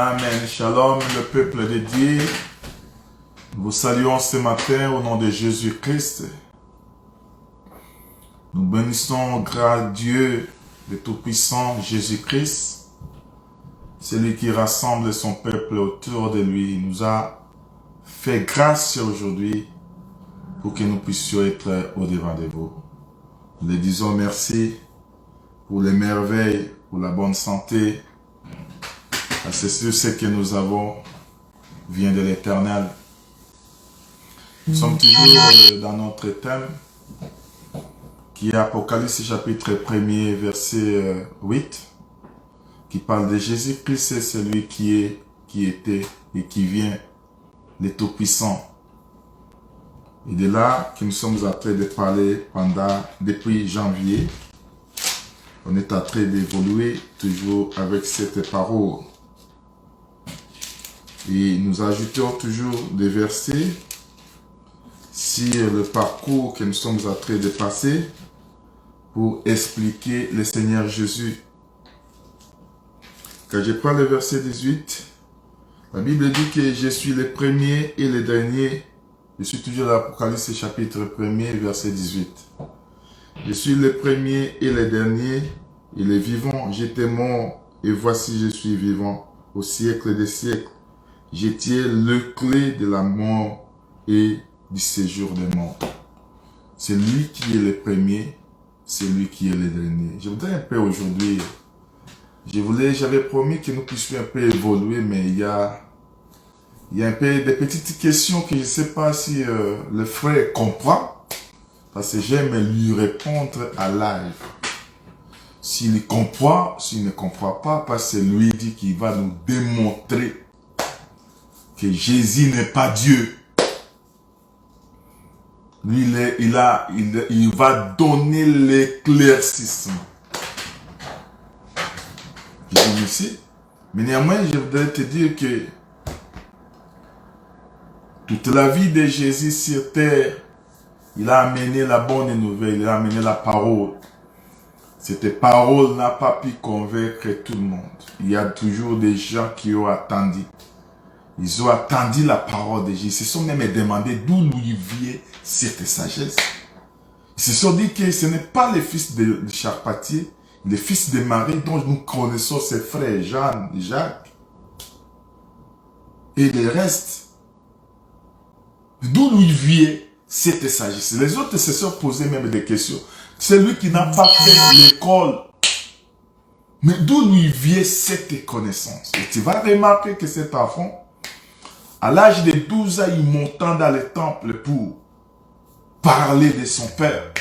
Amen. Shalom, le peuple de Dieu. Nous vous saluons ce matin au nom de Jésus-Christ. Nous bénissons grâce Dieu, le Tout-Puissant Jésus-Christ. Celui qui rassemble son peuple autour de lui. Il nous a fait grâce aujourd'hui pour que nous puissions être au-devant de vous. Nous le disons merci pour les merveilles, pour la bonne santé. C'est sûr, ce que nous avons vient de l'Éternel. Nous sommes toujours dans notre thème, qui est Apocalypse chapitre 1er, verset 8, qui parle de Jésus-Christ, c'est celui qui est, qui était et qui vient, le Tout-Puissant. Et de là que nous sommes en train de parler depuis janvier. On est en train d'évoluer toujours avec cette parole. Et nous ajoutons toujours des versets sur le parcours que nous sommes en train de passer pour expliquer le Seigneur Jésus. Quand je prends le verset 18, la Bible dit que je suis le premier et le dernier. Je suis toujours dans l'Apocalypse chapitre 1er, verset 18. Je suis le premier et le dernier et le vivant. J'étais mort et voici je suis vivant au siècle des siècles. Je tiens le clé de la mort et du séjour des morts. C'est lui qui est le premier, c'est lui qui est le dernier. Je voudrais un peu aujourd'hui, j'avais promis que nous puissions un peu évoluer, mais il y a un peu des petites questions que je ne sais pas si le frère comprend, parce que j'aime lui répondre à live. S'il comprend, s'il ne comprend pas, parce que lui dit qu'il va nous démontrer que Jésus n'est pas Dieu. Lui, il va donner l'éclaircissement. Je dis ici. Mais néanmoins, je voudrais te dire que toute la vie de Jésus sur terre, il a amené la bonne nouvelle, il a amené la parole. Cette parole n'a pas pu convaincre tout le monde. Il y a toujours des gens qui ont attendu. Ils ont attendu la parole de Jésus. Ils se sont même demandé d'où lui vient cette sagesse. Ils se sont dit que ce n'est pas le fils de Charpatier, le fils de Marie dont nous connaissons ses frères Jean, Jacques et le reste. D'où lui vient cette sagesse? Les autres se sont posés même des questions. C'est lui qui n'a pas fait l'école. Mais d'où lui vient cette connaissance? Et tu vas remarquer que cet enfant, à l'âge de 12 ans, il montant dans le temple pour parler de son père.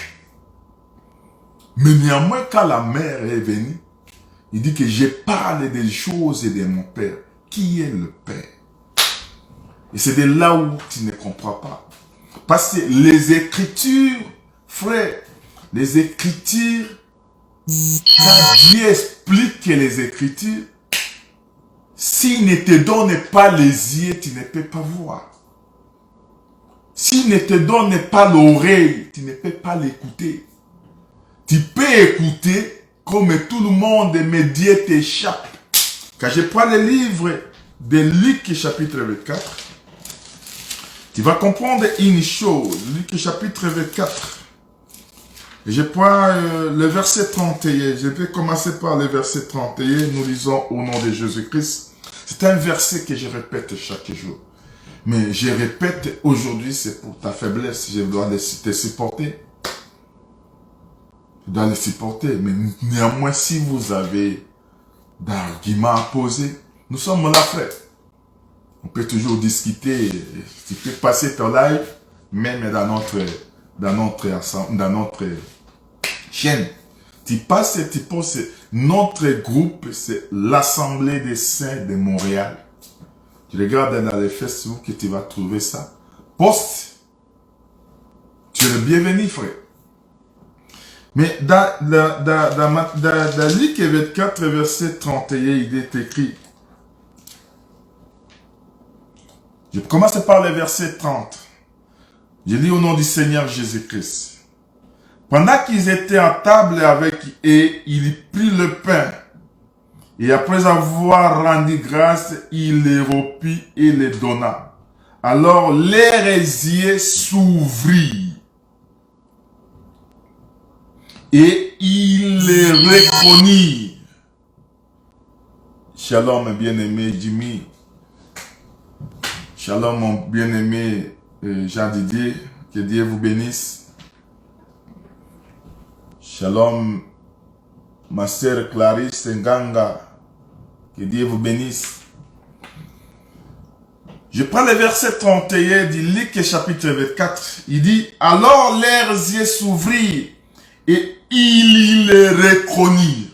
Mais néanmoins, quand la mère est venue, il dit que j'ai parlé des choses de mon père. Qui est le père? Et c'est de là où tu ne comprends pas. Parce que les Écritures, frère, les Écritures, quand Dieu explique les Écritures, s'il ne te donne pas les yeux, tu ne peux pas voir. S'il ne te donne pas l'oreille, tu ne peux pas l'écouter. Tu peux écouter comme tout le monde, mais Dieu t'échappe. Quand je prends le livre de Luc chapitre 24, tu vas comprendre une chose. Luc chapitre 24. Je prends le verset 31. Je vais commencer par le verset 31. Nous lisons au nom de Jésus-Christ. C'est un verset que je répète chaque jour. Mais je répète aujourd'hui, c'est pour ta faiblesse. Je dois te supporter. Je dois les supporter. Mais néanmoins, si vous avez d'arguments à poser, nous sommes là, frère. On peut toujours discuter. Tu peux passer ton live, même dans notre chaîne. Tu passes et tu poses. Notre groupe, c'est l'Assemblée des Saints de Montréal. Tu regardes dans les Facebook et tu vas trouver ça. Poste. Tu es le bienvenu, frère. Mais dans Luc 24, verset 31, il est écrit. Je commence par le verset 30. Je lis au nom du Seigneur Jésus-Christ. Pendant qu'ils étaient à table avec eux, il prit le pain Et après avoir rendu grâce, il les rompit et les donna. Alors leurs yeux s'ouvrirent. Et ils les reconnurent. Shalom, bien-aimé Jimmy. Shalom, mon bien-aimé Jean-Didier. Que Dieu vous bénisse. Shalom, ma sœur Clarisse Nganga. Que Dieu vous bénisse. Je prends le verset 31 du Luc chapitre 24. Il dit, alors leurs yeux s'ouvrirent et ils les reconnurent.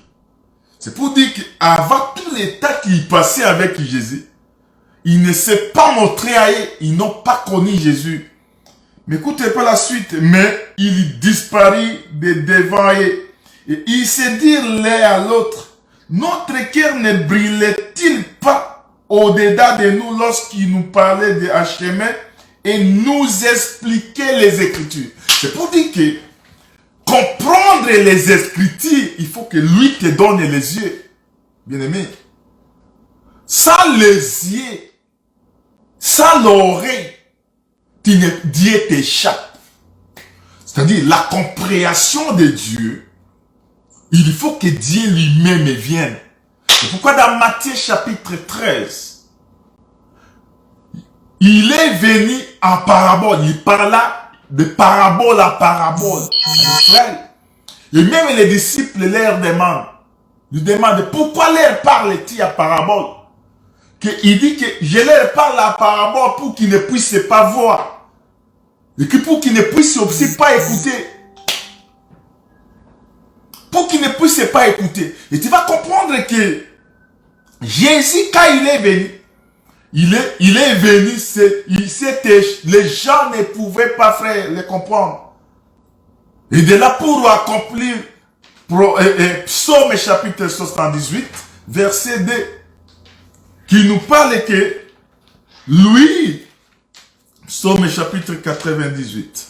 C'est pour dire qu'avant tout l'état qui passait avec Jésus, il ne s'est pas montré à eux, ils n'ont pas connu Jésus. Mais écoutez pas la suite, mais il disparut de devant eux. Et ils se dirent l'un à l'autre, notre cœur ne brûlait-il pas au-dedans de nous lorsqu'il nous parlait de chemin et nous expliquait les Écritures. C'est pour dire que comprendre les Écritures, il faut que lui te donne les yeux. Bien-aimé. Sans les yeux, sans l'oreille, Dieu t'échappe. C'est-à-dire la compréhension de Dieu, il faut que Dieu lui-même vienne. C'est pourquoi dans Matthieu chapitre 13, il est venu en parabole. Il parla de parabole à parabole à Israël. Et même les disciples leur demandent. Ils demandent pourquoi leur parle-t-il à parabole? Il dit que je leur parle à parabole pour qu'ils ne puissent pas voir. Et que pour qu'ils ne puissent aussi pas écouter. Pour qu'ils ne puissent pas écouter. Et tu vas comprendre que Jésus, quand il est venu, il est venu, les gens ne pouvaient pas, frère, les comprendre. Et de là pour accomplir Psaume chapitre 78, verset 2, qui nous parle que lui, Psaume chapitre 98.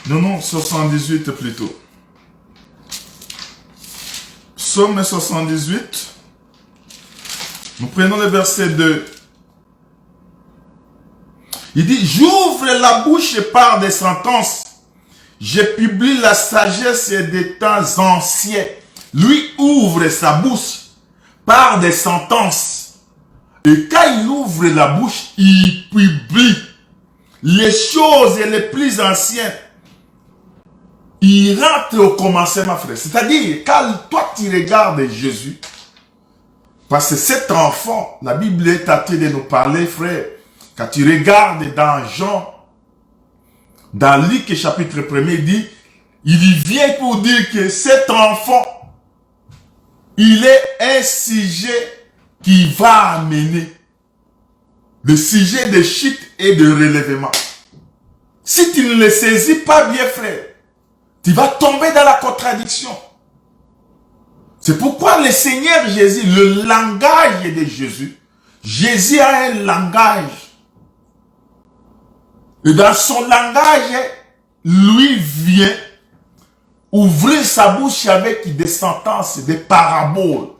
Non, 78 plutôt. Psaume 78. Nous prenons le verset 2. Il dit, j'ouvre la bouche par des sentences. Je publie la sagesse des temps anciens. Lui ouvre sa bouche par des sentences. Et quand il ouvre la bouche, il publie les choses les plus anciennes. Il rentre au commencement, frère. C'est-à-dire, quand toi tu regardes Jésus, parce que cet enfant, la Bible est en train de nous parler, frère. Quand tu regardes dans Jean, dans Luc chapitre 1, il dit, il vient pour dire que cet enfant, il est un sujet qui va amener le sujet de chute et de relèvement. Si tu ne le saisis pas bien, frère, tu vas tomber dans la contradiction. C'est pourquoi le Seigneur Jésus, le langage de Jésus, Jésus a un langage. Et dans son langage, lui vient ouvrir sa bouche avec des sentences, des paraboles.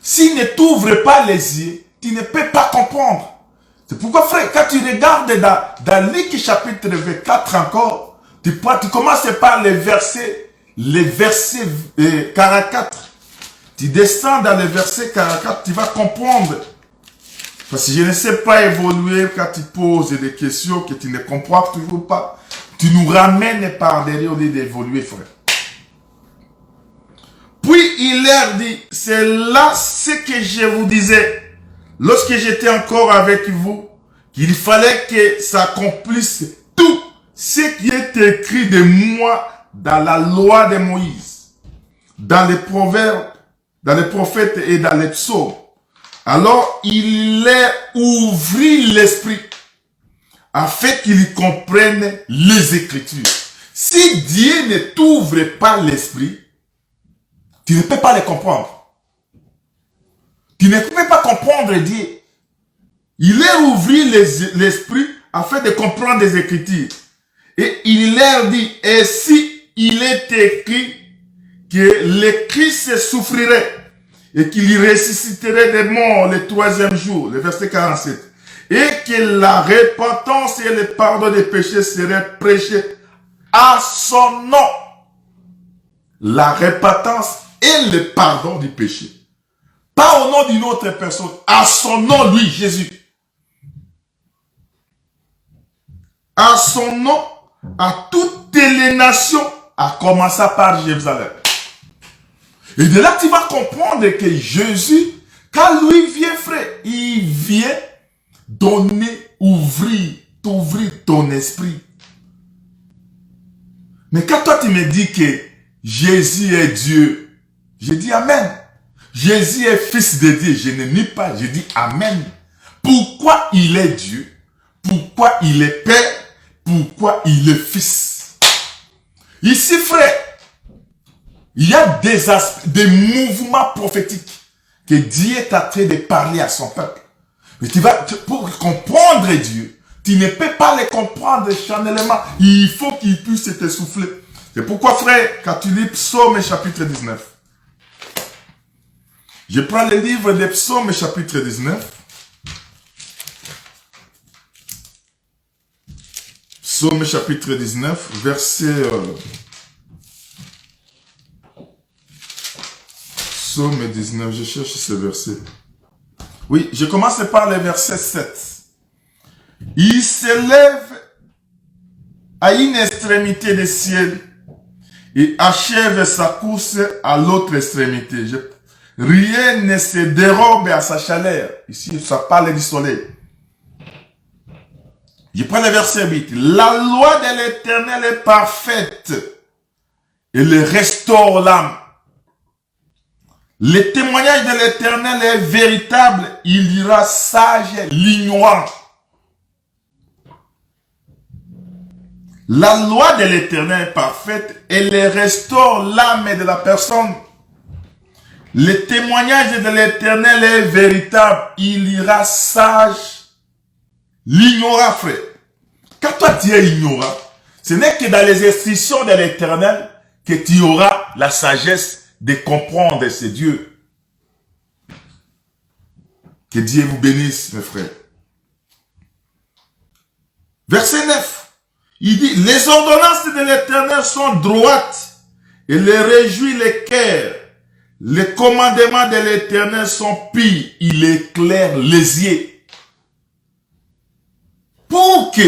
S'il ne t'ouvre pas les yeux, tu ne peux pas comprendre. C'est pourquoi, frère, quand tu regardes dans Luc chapitre 24 encore, tu commences par les versets 44. Tu descends dans le verset 44, tu vas comprendre. Parce que je ne sais pas évoluer quand tu poses des questions que tu ne comprends toujours pas. Tu nous ramènes par derrière au lieu d'évoluer, frère. Puis il leur dit, c'est là ce que je vous disais, lorsque j'étais encore avec vous, qu'il fallait que s'accomplisse tout ce qui est écrit de moi dans la loi de Moïse, dans les proverbes, dans les prophètes et dans les psaumes. Alors il leur ouvrit l'esprit afin qu'ils comprennent les Écritures. Si Dieu ne t'ouvre pas l'esprit, tu ne peux pas les comprendre. Tu ne pouvais pas comprendre Dieu. Il leur ouvrit l'esprit afin de comprendre les Écritures. Et il leur dit, et si il est écrit que le Christ souffrirait et qu'il ressusciterait des morts le troisième jour, le verset 47, et que la repentance et le pardon des péchés seraient prêchés à son nom. La repentance et le pardon du péché. Pas au nom d'une autre personne, à son nom, lui, Jésus. À son nom, à toutes les nations, à commencer par Jérusalem. Et de là, tu vas comprendre que Jésus, quand lui vient, frère, il vient donner, ouvrir ton esprit. Mais quand toi, tu me dis que Jésus est Dieu, je dis Amen. Jésus est fils de Dieu, je ne nie pas, je dis Amen. Pourquoi il est Dieu? Pourquoi il est Père? Pourquoi il est Fils? Ici, frère, il y a des mouvements prophétiques que Dieu est en train de parler à son peuple. Mais pour comprendre Dieu, tu ne peux pas les comprendre charnellement. Il faut qu'il puisse te souffler. C'est pourquoi, frère, quand tu lis Psaume chapitre 19, je prends le livre des Psaumes chapitre 19. Psaume chapitre 19, verset... Psaume 19, je cherche ce verset. Oui, je commence par le verset 7. Il s'élève à une extrémité du ciel et achève sa course à l'autre extrémité. Rien ne se dérobe à sa chaleur. Ici, ça parle du soleil. Je prends le verset 8. La loi de l'Éternel est parfaite et le restaure l'âme. Le témoignage de l'Éternel est véritable. Il ira sage l'ignorant. La loi de l'Éternel est parfaite et elle restaure l'âme de la personne. Le témoignage de l'Éternel est véritable. Il ira sage l'ignorant, frère. Quand toi tu es ignorant, ce n'est que dans les instructions de l'Éternel que tu auras la sagesse de comprendre ce Dieu. Que Dieu vous bénisse, mes frères. Verset 9. Il dit, les ordonnances de l'Éternel sont droites et les réjouit les cœurs. Les commandements de l'Éternel sont purs, il éclaire les yeux. Pour que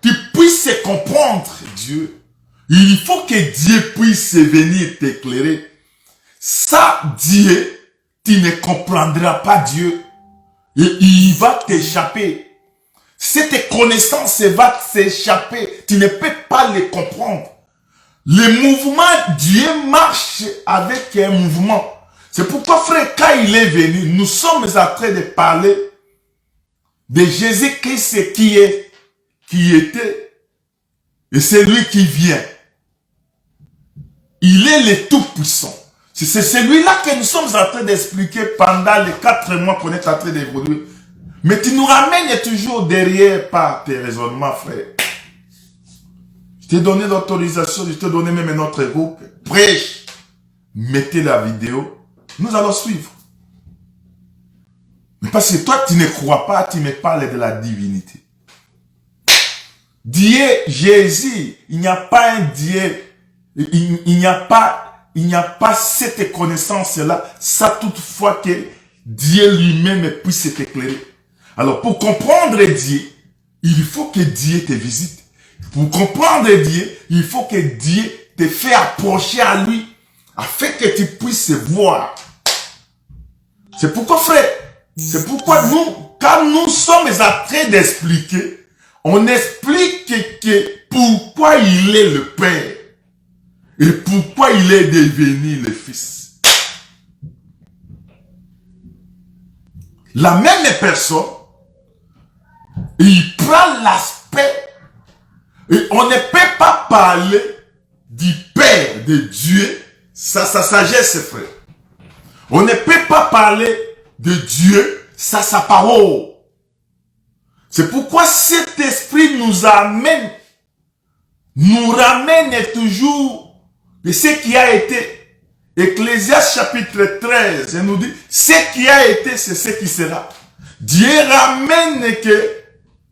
tu puisses comprendre Dieu, il faut que Dieu puisse venir t'éclairer. Ça, Dieu, tu ne comprendras pas Dieu. Et il va t'échapper. Cette connaissance va s'échapper. Tu ne peux pas les comprendre. Le mouvement, Dieu marche avec un mouvement. C'est pourquoi, frère, quand il est venu, nous sommes en train de parler de Jésus-Christ qui était, et c'est lui qui vient. Il est le Tout-Puissant. C'est celui-là que nous sommes en train d'expliquer pendant les 4 mois qu'on est en train d'évoluer. Mais tu nous ramènes toujours derrière par tes raisonnements, frère. Je t'ai donné l'autorisation, je t'ai donné même notre groupe. Prêche. Mettez la vidéo. Nous allons suivre. Mais parce que toi, tu ne crois pas, tu me parles de la divinité. Dieu, Jésus, il n'y a pas un Dieu, il n'y a pas cette connaissance-là, ça toutefois que Dieu lui-même puisse t'éclairer. Alors, pour comprendre Dieu, il faut que Dieu te visite. Pour comprendre Dieu, il faut que Dieu te fait approcher à lui, afin que tu puisses voir. C'est pourquoi, frère, c'est pourquoi nous, quand nous sommes en train d'expliquer, on explique que pourquoi il est le Père et pourquoi il est devenu le Fils. La même personne, il prend l'aspect et on ne peut pas parler du Père, de Dieu, sa sagesse, frère. On ne peut pas parler de Dieu, c'est sa parole. C'est pourquoi cet esprit nous ramène toujours de ce qui a été. Ecclésiaste chapitre 13, il nous dit, ce qui a été, c'est ce qui sera. Dieu ramène que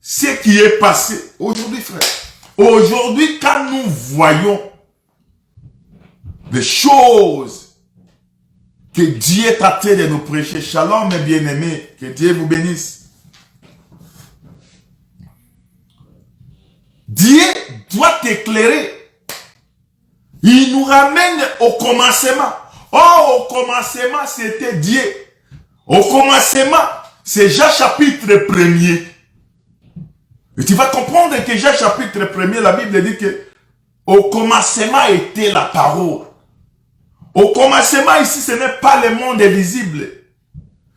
ce qui est passé. Aujourd'hui, frère, aujourd'hui, quand nous voyons des choses que Dieu est en train de nous prêcher, shalom mes bien-aimés, que Dieu vous bénisse. Dieu doit t'éclairer. Il nous ramène au commencement. Oh, au commencement, c'était Dieu. Au commencement, c'est Jean chapitre 1er. Et tu vas comprendre que Jean chapitre 1er, la Bible dit que au commencement était la parole. Au commencement, ici, ce n'est pas le monde visible.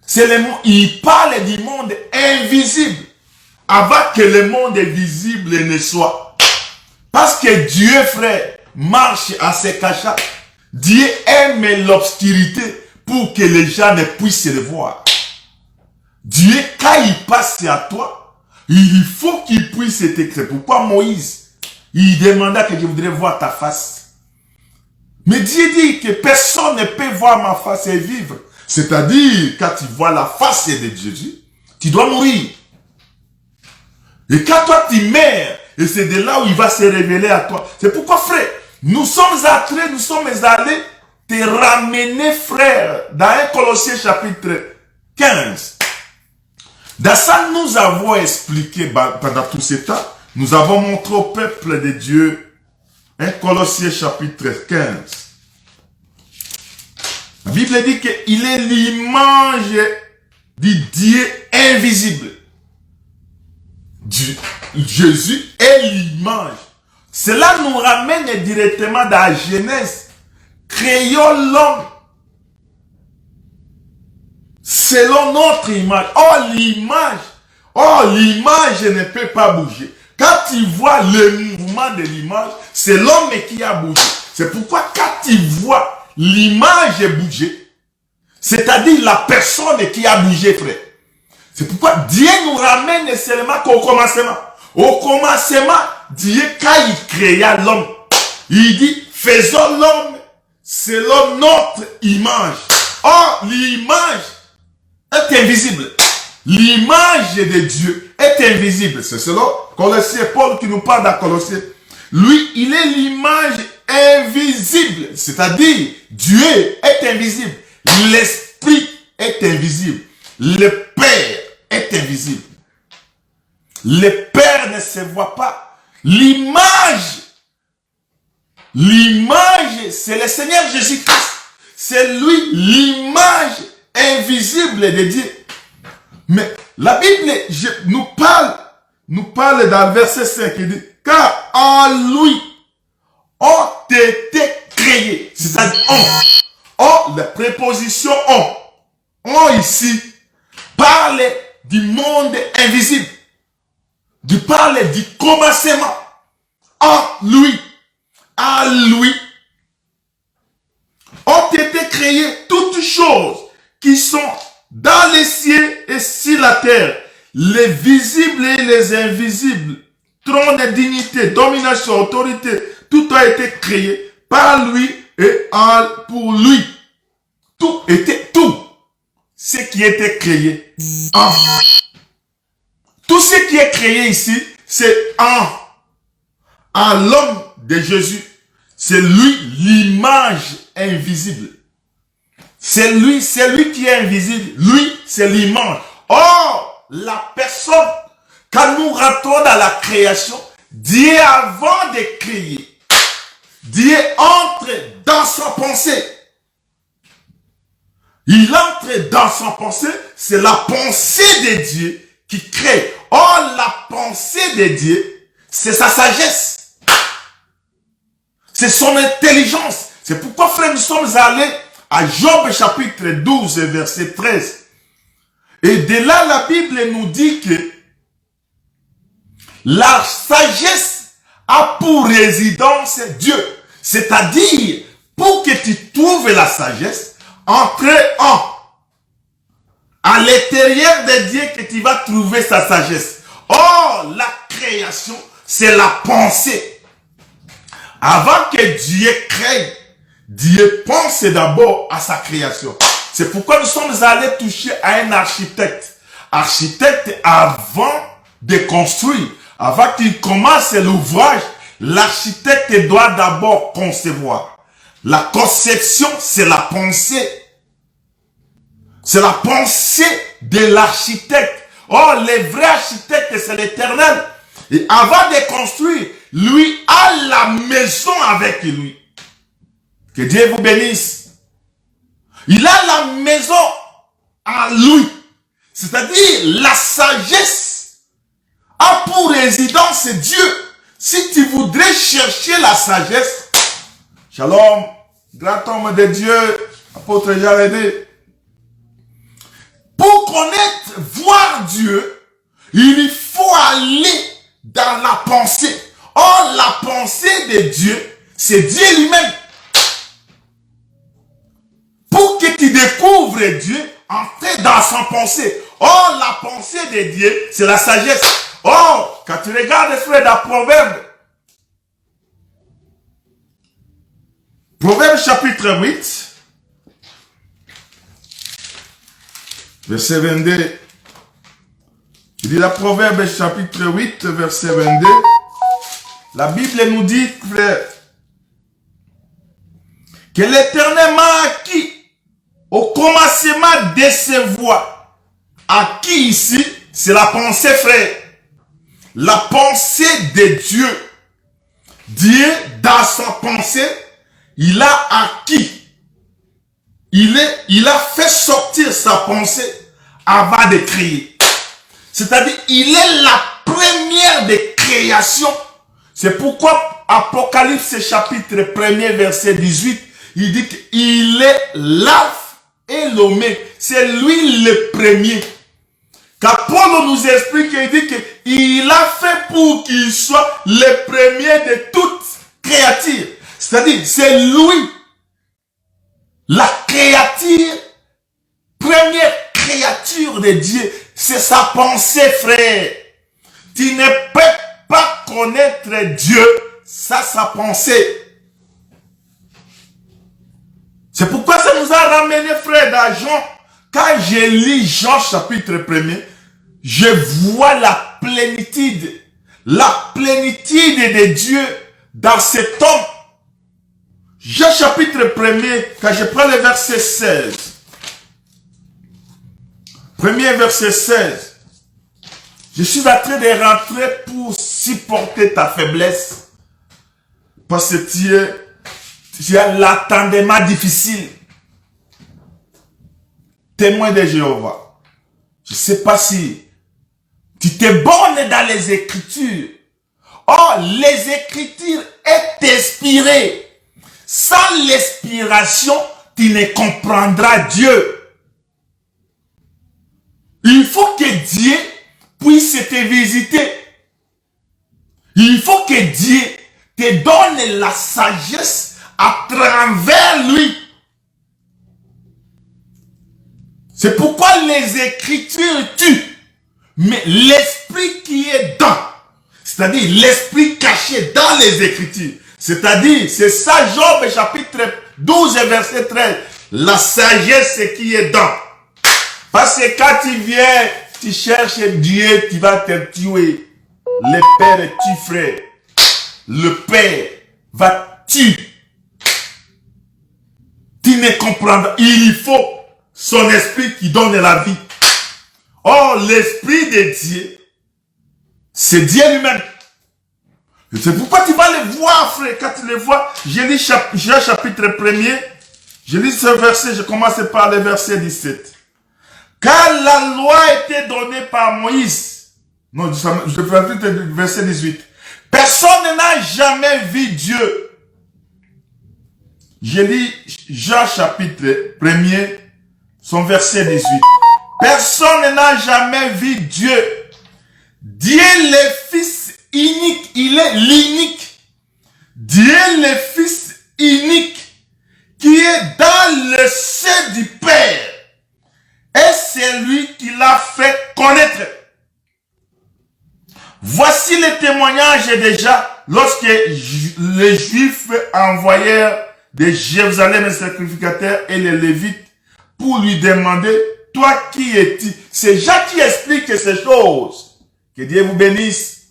C'est le monde, il parle du monde invisible. Avant que le monde visible ne soit. Parce que Dieu, frère, marche en se cachant. Dieu aime l'obscurité pour que les gens ne puissent le voir. Dieu, quand il passe à toi, il faut qu'il puisse t'écrire. C'est pourquoi Moïse, il demanda que je voudrais voir ta face. Mais Dieu dit que personne ne peut voir ma face et vivre. C'est-à-dire, quand tu vois la face de Jésus, tu dois mourir. Et quand toi tu meurs, et c'est de là où il va se révéler à toi. C'est pourquoi, frère, nous sommes allés te ramener, frère, dans 1 Colossiens chapitre 15. Dans ça, nous avons expliqué, pendant tout ce temps, nous avons montré au peuple de Dieu, 1 Colossiens chapitre 15. La Bible dit qu'il est l'image du Dieu invisible. Jésus est l'image. Cela nous ramène directement dans la Genèse. Créons l'homme selon notre image. L'image ne peut pas bouger. Quand tu vois le mouvement de l'image, c'est l'homme qui a bougé. C'est pourquoi quand tu vois l'image bouger, c'est-à-dire la personne qui a bougé, frère. C'est pourquoi Dieu nous ramène seulement qu'au commencement. Au commencement, Dieu, quand il créa l'homme, il dit, faisons l'homme selon notre image. Or, l'image est invisible. L'image de Dieu est invisible. C'est selon Colossiens, Paul qui nous parle dans Colossiens. Lui, il est l'image invisible. C'est-à-dire, Dieu est invisible. L'Esprit est invisible. Le Père est invisible. Le Père ne se voit pas. L'image, c'est le Seigneur Jésus-Christ. C'est lui, l'image invisible de Dieu. Mais la Bible nous parle dans le verset 5, il dit, car en lui ont été créés. C'est-à-dire, la préposition ont ici parle du monde invisible. Il parle du commencement. En lui ont été créées toutes choses qui sont dans les cieux et sur la terre, les visibles et les invisibles, trône de dignité, domination, autorité, tout a été créé par lui et pour lui. Tout ce qui était créé en. Tout ce qui est créé ici, c'est en l'homme de Jésus. C'est lui l'image invisible. C'est lui qui est invisible. Lui, c'est l'image. Or, la personne, quand nous rentrons dans la création, Dieu, avant de créer, Dieu entre dans sa pensée. Il entre dans sa pensée, c'est la pensée de Dieu qui crée. Or, la pensée de Dieu, c'est sa sagesse. C'est son intelligence. C'est pourquoi, frère, nous sommes allés à Job chapitre 12, verset 13. Et de là, la Bible nous dit que la sagesse a pour résidence Dieu. C'est-à-dire, pour que tu trouves la sagesse, entre à l'intérieur de Dieu que tu vas trouver sa sagesse. Or, la création, c'est la pensée. Avant que Dieu crée, Dieu pense d'abord à sa création. C'est pourquoi nous sommes allés toucher à un architecte. Architecte, avant de construire, avant qu'il commence l'ouvrage, l'architecte doit d'abord concevoir. La conception, c'est la pensée. C'est la pensée de l'architecte. Or, le vrai architecte, c'est l'Éternel. Et avant de construire, lui a la maison avec lui. Que Dieu vous bénisse. Il a la maison à lui. C'est-à-dire, la sagesse a pour résidence Dieu. Si tu voudrais chercher la sagesse, shalom, grand homme de Dieu, apôtre Jarédé. Pour connaître, voir Dieu, il faut aller dans la pensée. Or, la pensée de Dieu, c'est Dieu lui-même. Pour que tu découvres Dieu, entre dans sa pensée. Or, la pensée de Dieu, c'est la sagesse. Or, quand tu regardes frère dans Proverbe chapitre 8, verset 22. Il dit la Proverbe chapitre 8, verset 22. La Bible nous dit, frère, que l'Éternel m'a acquis au commencement de ses voies. Acquis ici, c'est la pensée, frère. La pensée de Dieu. Dieu, dans sa pensée, il a acquis. Il a fait sortir sa pensée avant de créer. C'est-à-dire, il est la première des créations. C'est pourquoi Apocalypse chapitre 1er verset 18, il dit qu'il est l'alpha et l'oméga. C'est lui le premier. Quand Paul nous explique, il dit qu'il a fait pour qu'il soit le premier de toute créature. C'est-à-dire, c'est lui, la créature, première créature de Dieu. C'est sa pensée, frère. Tu ne peux pas connaître Dieu sans sa pensée. C'est pourquoi ça nous a ramené, frère, dans Jean. Quand je lis Jean chapitre 1er, je vois la plénitude de Dieu dans cet homme. Jean chapitre 1er, quand je prends le verset 16, premier verset 16, je suis en train de rentrer pour supporter ta faiblesse. Parce que tu as l'attendement difficile. Témoin de Jéhovah. Je ne sais pas si tu t'es borné dans les Écritures. Or, les Écritures est inspirées. Sans l'inspiration, tu ne comprendras Dieu. Il faut que Dieu puisse te visiter. Il faut que Dieu te donne la sagesse à travers lui. C'est pourquoi les Écritures tuent. Mais l'esprit qui est dans, c'est-à-dire l'esprit caché dans les Écritures, c'est-à-dire, c'est ça Job chapitre 12 verset 13, la sagesse qui est dans. Parce que quand tu viens, tu cherches Dieu, tu vas te tuer. Le père tue, frère. Le père va tuer. Tu ne comprends pas. Il faut son esprit qui donne la vie. Or, l'esprit de Dieu, c'est Dieu lui-même. C'est pourquoi tu vas le voir, frère. Quand tu le vois, je lis Jean chapitre 1er. Je lis ce verset, je commence par le verset 17. Car la loi était donnée par Moïse. Non, je vais le verset 18. Personne n'a jamais vu Dieu. Je lis Jean chapitre 1er, son verset 18. Personne n'a jamais vu Dieu. Dieu le Fils unique, il est l'unique. Dieu le Fils unique qui est dans le sein du Père. Et c'est lui déjà, lorsque les Juifs envoyèrent de Jérusalem les sacrificateurs et les Lévites pour lui demander, toi qui es-tu? C'est Jacques qui explique ces choses. Que Dieu vous bénisse.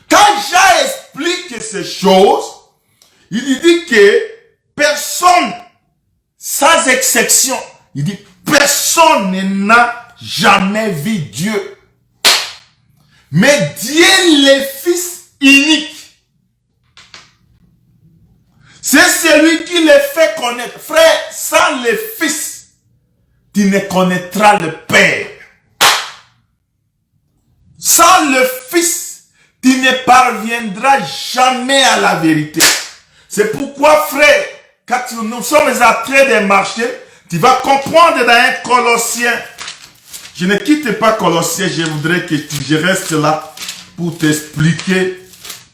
Quand Jacques explique ces choses, il dit que personne, sans exception, il dit personne n'a jamais vu Dieu. Mais Dieu le Fils unique. C'est celui qui le fait connaître. Frère, sans le Fils, tu ne connaîtras le Père. Sans le Fils, tu ne parviendras jamais à la vérité. C'est pourquoi, frère, quand nous sommes en train de marcher, tu vas comprendre dans un Colossien. Je ne quitte pas Colossien, je voudrais que je reste là pour t'expliquer.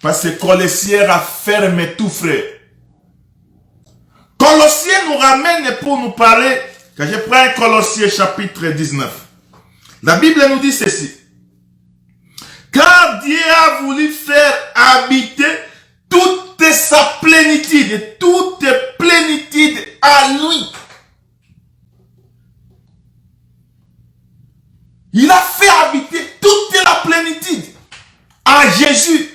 Parce que Colossien afferme tout, frère. Colossiens nous ramène pour nous parler, quand je prends un Colossiens chapitre 19. La Bible nous dit ceci. Car Dieu a voulu faire habiter toute sa plénitude à lui. Il a fait habiter toute la plénitude à Jésus.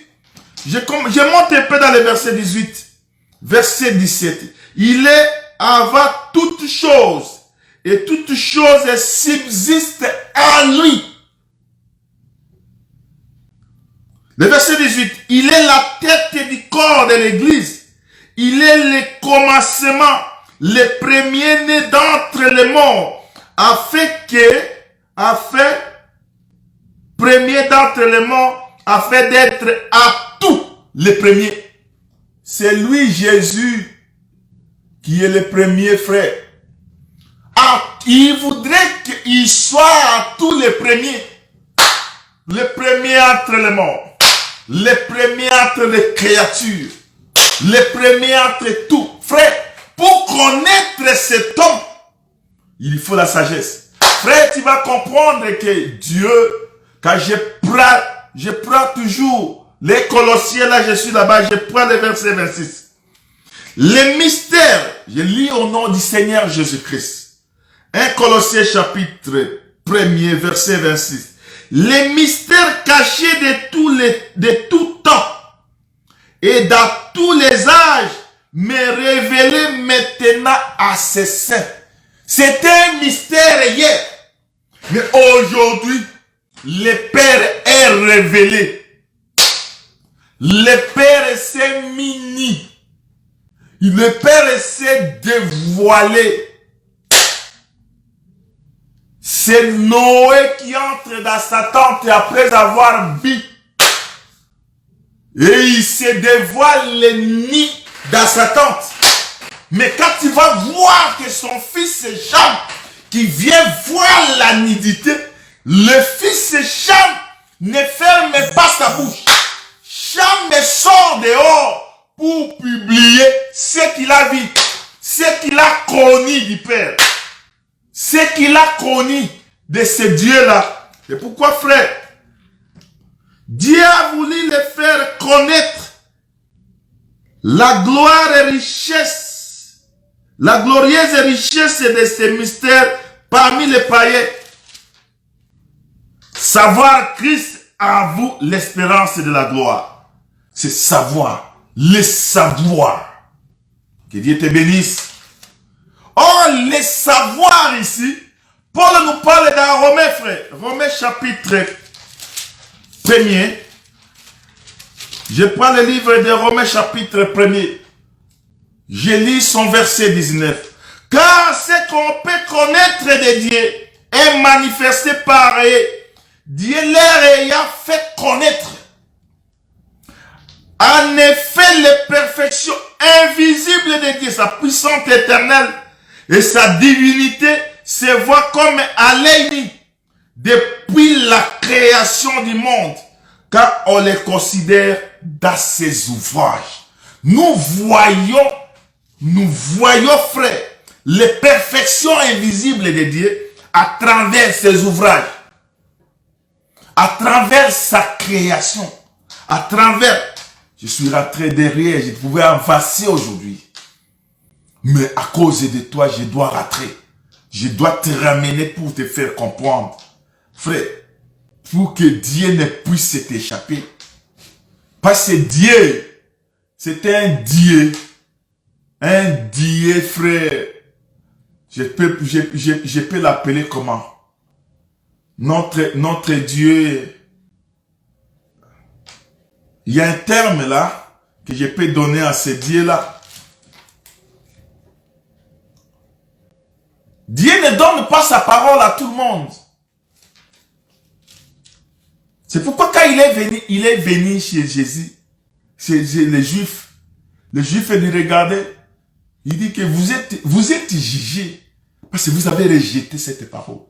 Je monte un peu dans le verset 18, verset 17. Il est avant toutes choses, et toutes choses subsistent en lui. Le verset 18, il est la tête du corps de l'Église. Il est le commencement, le premier-né d'entre les morts, afin d'être à tout le premier. C'est lui, Jésus, qui est le premier frère. Il voudrait qu'il soit à tous les premiers. Le premier entre les morts. Le premier entre les créatures. Le premier entre tout. Frère, pour connaître cet homme, il faut la sagesse. Frère, tu vas comprendre que Dieu, quand je prends toujours les Colossiens, là je suis là-bas, je prends le verset 26. Les mystères, je lis au nom du Seigneur Jésus-Christ. 1 Colossiens chapitre 1er, verset 26. Les mystères cachés de tout temps et dans tous les âges, mais révélés maintenant à ses saints. C'était un mystère hier. Mais aujourd'hui, le Père est révélé. Le Père s'est mini. Le Père s'est dévoilé. C'est Noé qui entre dans sa tente après avoir bu. Et il se dévoile le nid dans sa tente. Mais quand tu vas voir que son fils Cham, qui vient voir la nudité, le fils Cham ne ferme pas sa bouche. Cham sort dehors pour publier ce qu'il a vu, ce qu'il a connu du Père, ce qu'il a connu de ce Dieu-là. Et pourquoi, frère? Dieu a voulu le faire connaître la gloire et richesse, la glorieuse richesse de ces mystères parmi les païens. Savoir Christ en vous l'espérance de la gloire. C'est savoir. Le savoir. Que Dieu te bénisse. Or, le savoir ici, Paul nous parle dans Romains, frère. Romains chapitre 1er. Je prends le livre de Romains chapitre 1er. Je lis son verset 19. Car ce qu'on peut connaître de Dieu est manifesté par eux. Dieu leur ayant fait connaître. En effet, les perfections invisibles de Dieu, sa puissance éternelle et sa divinité se voient comme à l'œil nu depuis la création du monde, car on les considère dans ses ouvrages. Nous voyons, frère, les perfections invisibles de Dieu à travers ses ouvrages, à travers sa création, à travers. Je suis rentré derrière, je pouvais avancer aujourd'hui. Mais à cause de toi, je dois rentrer. Je dois te ramener pour te faire comprendre. Frère, pour que Dieu ne puisse t'échapper. Parce que Dieu, c'est un Dieu. Un Dieu, frère. Je peux l'appeler comment? Notre Dieu. Il y a un terme là que je peux donner à ce Dieu-là. Dieu ne donne pas sa parole à tout le monde. C'est pourquoi quand il est venu chez Jésus, chez les Juifs lui regardaient, il dit que vous êtes jugés parce que vous avez rejeté cette parole.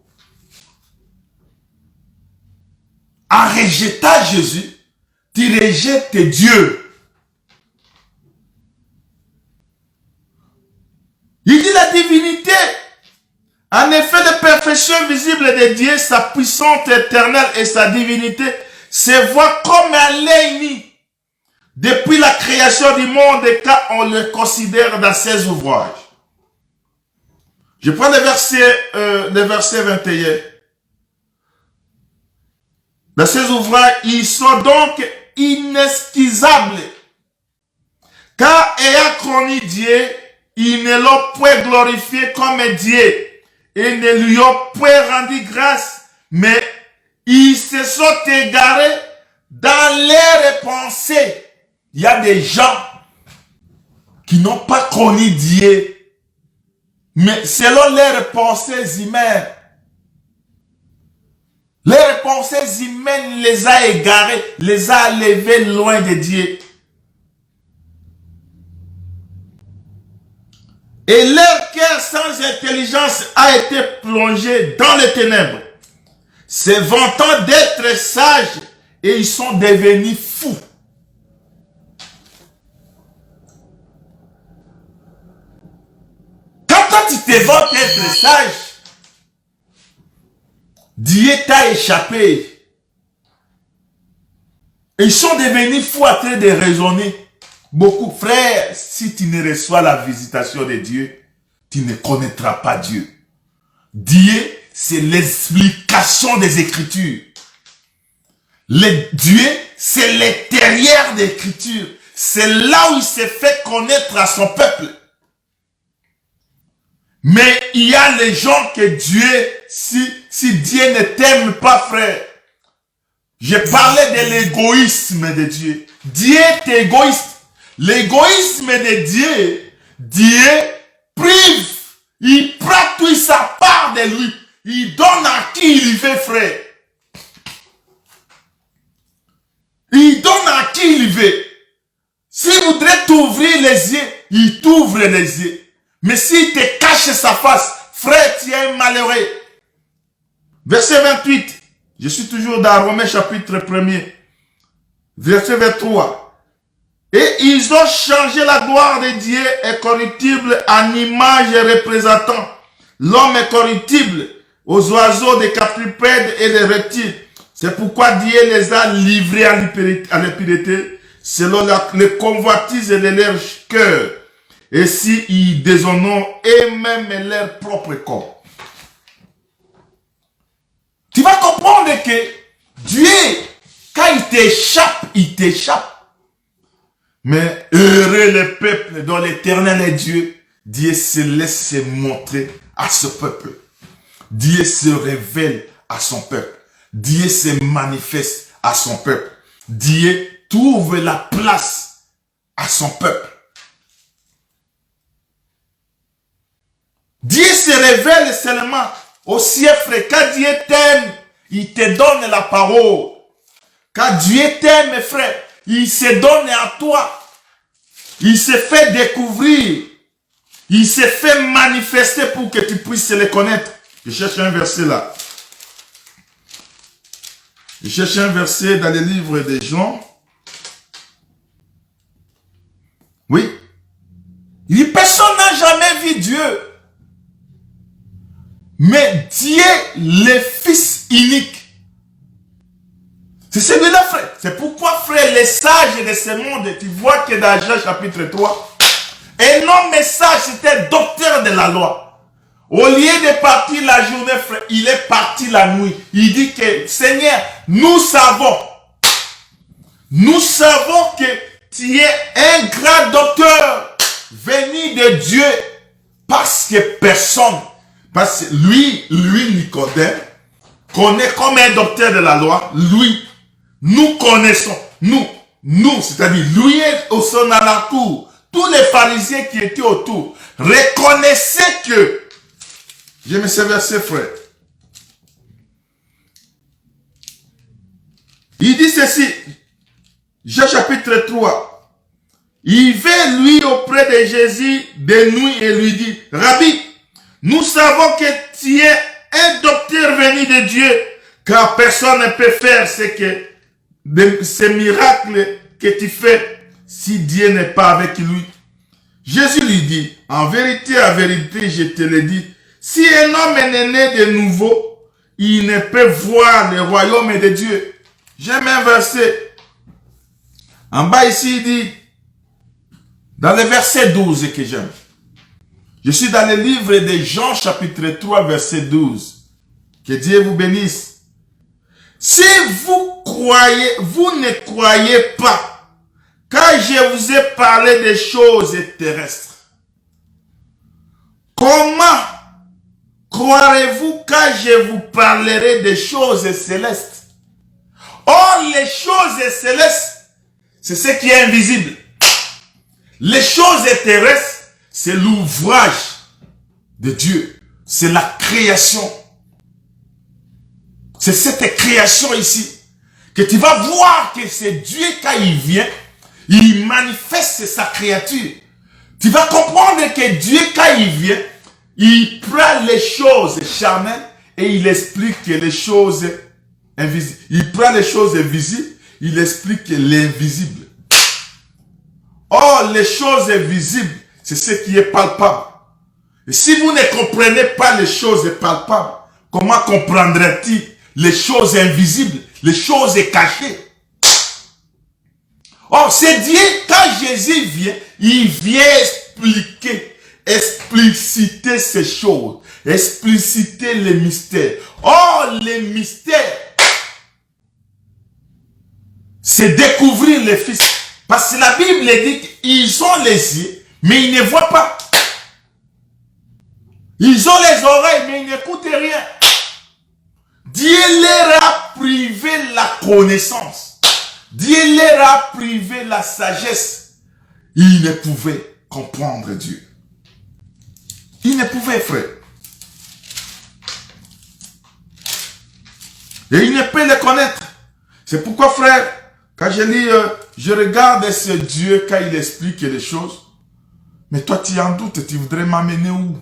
En rejetant Jésus, tu rejettes Dieu. Il dit la divinité. En effet, la perfection visible de Dieu, sa puissance éternelle et sa divinité se voient comme un l'ennemi depuis la création du monde car on le considère dans ses ouvrages. Je prends le verset 21. Dans ses ouvrages, ils sont donc inexcusables. Car ayant connu Dieu, ils ne l'ont point glorifié comme Dieu et ne lui ont point rendu grâce, mais ils se sont égarés dans leurs pensées. Il y a des gens qui n'ont pas connu Dieu, mais selon leurs pensées humaines, leurs pensées humaines les a égarés, les a élevés loin de Dieu. Et leur cœur sans intelligence a été plongé dans les ténèbres, se vantant d'être sages, et ils sont devenus fous. Quand toi tu te vantes d'être sage, Dieu t'a échappé. Ils sont devenus fous à train de raisonner. Beaucoup, frères, si tu ne reçois la visitation de Dieu, tu ne connaîtras pas Dieu. Dieu, c'est l'explication des Écritures. Dieu, c'est l'intérieur des Écritures. C'est là où il s'est fait connaître à son peuple. Mais il y a les gens que Dieu, si Dieu ne t'aime pas, frère, je parlais de l'égoïsme de Dieu. Dieu est égoïste. L'égoïsme de Dieu, Dieu prive, il prend toute sa part de lui, il donne à qui il veut, frère. Il donne à qui il veut. S'il voudrait t'ouvrir les yeux, il t'ouvre les yeux. Mais s'il te cache sa face, frère, tu es malheureux. Verset 28, je suis toujours dans Romains chapitre 1er, verset 23. Et ils ont changé la gloire de Dieu incorruptible en image représentant l'homme incorruptible aux oiseaux, des quadrupèdes et des reptiles. C'est pourquoi Dieu les a livrés à l'impureté selon les convoitises de leur cœur. Et si ils déshonorent eux-mêmes leur propre corps. Tu vas comprendre que Dieu, quand il t'échappe, il t'échappe. Mais heureux le peuple dont l'Éternel est Dieu, Dieu se laisse montrer à ce peuple. Dieu se révèle à son peuple. Dieu se manifeste à son peuple. Dieu trouve la place à son peuple. Dieu se révèle seulement au ciel, frère. Quand Dieu t'aime, il te donne la parole. Quand Dieu t'aime, frère, il se donne à toi. Il se fait découvrir. Il se fait manifester pour que tu puisses le connaître. Je cherche un verset là. Je cherche un verset dans le livre des Jean. Oui. Il dit, personne n'a jamais vu Dieu. Mais Dieu, le Fils unique, C'est celui-là, frère. C'est pourquoi, frère, les sages de ce monde, tu vois que dans Jean chapitre 3, un homme sage, c'était docteur de la loi. Au lieu de partir la journée, frère, il est parti la nuit. Il dit que, Seigneur, nous savons que tu es un grand docteur venu de Dieu, parce que personne, parce que lui, Nicodème, connaît comme un docteur de la loi. Lui, nous connaissons, nous, c'est-à-dire lui est au son alentour. Tous les pharisiens qui étaient autour reconnaissaient que, j'aime ce verset, frère. Il dit ceci, Jean chapitre 3. Il va lui auprès de Jésus de nuit et lui dit, Rabbi, nous savons que tu es un docteur venu de Dieu, car personne ne peut faire ces miracles que tu fais si Dieu n'est pas avec lui. Jésus lui dit, en vérité, je te le dis, si un homme est né de nouveau, il ne peut voir le royaume de Dieu. J'aime un verset. En bas ici, il dit, dans le verset 12 que j'aime. Je suis dans le livre de Jean chapitre 3 verset 12. Que Dieu vous bénisse. Si vous ne croyez pas, quand je vous ai parlé des choses terrestres, comment croirez-vous quand je vous parlerai des choses célestes? Or, les choses célestes, c'est ce qui est invisible. Les choses terrestres, c'est l'ouvrage de Dieu. C'est la création. C'est cette création ici que tu vas voir que c'est Dieu quand il vient, il manifeste sa créature. Tu vas comprendre que Dieu quand il vient, il prend les choses charnelles et il explique les choses invisibles. Il prend les choses visibles, il explique l'invisible. Or, les choses visibles, c'est ce qui est palpable. Et si vous ne comprenez pas les choses palpables, comment comprendrez-vous les choses invisibles, les choses cachées? Or, c'est Dieu, quand Jésus vient, il vient expliciter ces choses, expliciter les mystères. Or, les mystères, c'est découvrir le Fils. Parce que la Bible dit qu'ils ont les yeux, mais ils ne voient pas. Ils ont les oreilles, mais ils n'écoutent rien. Dieu leur a privé la connaissance. Dieu leur a privé la sagesse. Ils ne pouvaient comprendre Dieu. Ils ne pouvaient, frère. Et ils ne peuvent le connaître. C'est pourquoi, frère, quand je lis, je regarde ce Dieu quand il explique les choses. Mais toi, tu es en doute, tu voudrais m'amener où?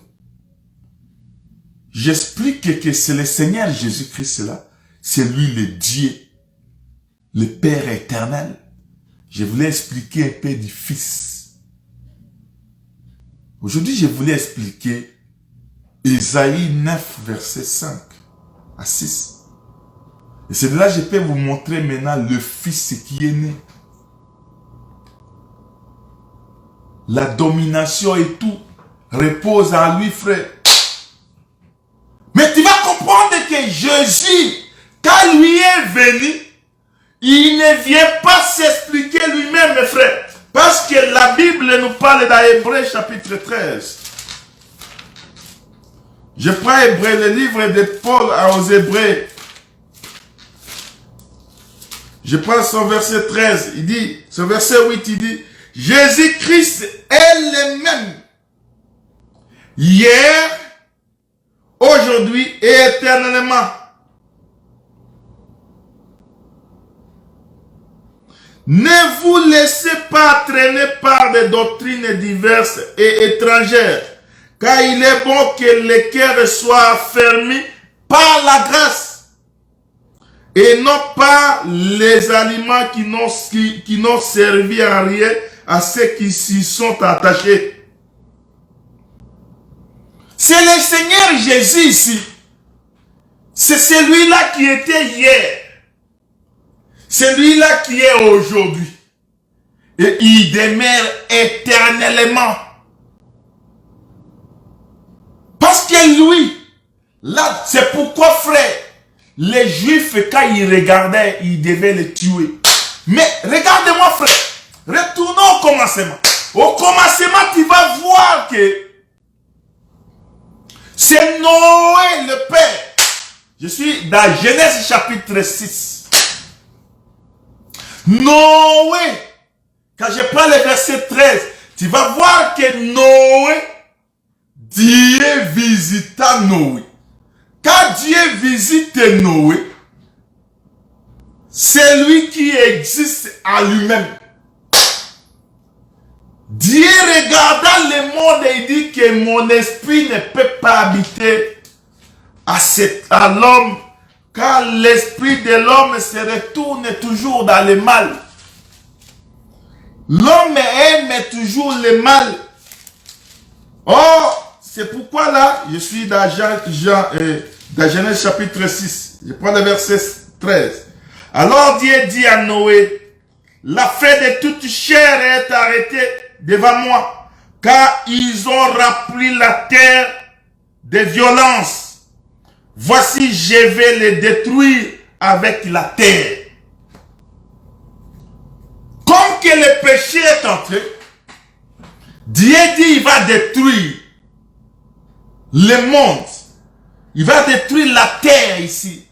J'explique que c'est le Seigneur Jésus-Christ là. C'est lui le Dieu, le Père éternel. Je voulais expliquer un peu du Fils. Aujourd'hui, je voulais expliquer Ésaïe 9, verset 5 à 6. Et c'est de là que je peux vous montrer maintenant le Fils qui est né. La domination et tout repose en lui, frère. Mais tu vas comprendre que Jésus, quand lui est venu, il ne vient pas s'expliquer lui-même, mes frères. Parce que la Bible nous parle dans Hébreux chapitre 13. Je prends Hébreux, le livre de Paul aux Hébreux. Je prends son verset 13, il dit, son verset 8, il dit, Jésus-Christ est le même. Hier, aujourd'hui et éternellement. Ne vous laissez pas traîner par des doctrines diverses et étrangères, car il est bon que le cœur soit affermi par la grâce, et non pas les aliments qui n'ont servi à rien à ceux qui s'y sont attachés. C'est le Seigneur Jésus ici. C'est celui-là qui était hier. Celui-là qui est aujourd'hui. Et il demeure éternellement. Parce que lui, là, c'est pourquoi, frère, les Juifs, quand ils regardaient, ils devaient les tuer. Mais regardez-moi, frère, retournons au commencement. Au commencement, tu vas voir que c'est Noé le Père. Je suis dans Genèse chapitre 6. Noé, quand je prends le verset 13, tu vas voir que Noé, Dieu visita Noé. Quand Dieu visite Noé, c'est lui qui existe à lui-même. Dieu regarda le monde et dit que mon esprit ne peut pas habiter à l'homme, car l'esprit de l'homme se retourne toujours dans le mal. L'homme aime toujours le mal. Oh, c'est pourquoi là, je suis dans Genèse chapitre 6. Je prends le verset 13. Alors Dieu dit à Noé, la fin de toute chair est arrêtée devant moi, car ils ont rempli la terre de violence. Voici, je vais les détruire avec la terre. Comme que le péché est entré, Dieu dit il va détruire le monde. Il va détruire la terre ici.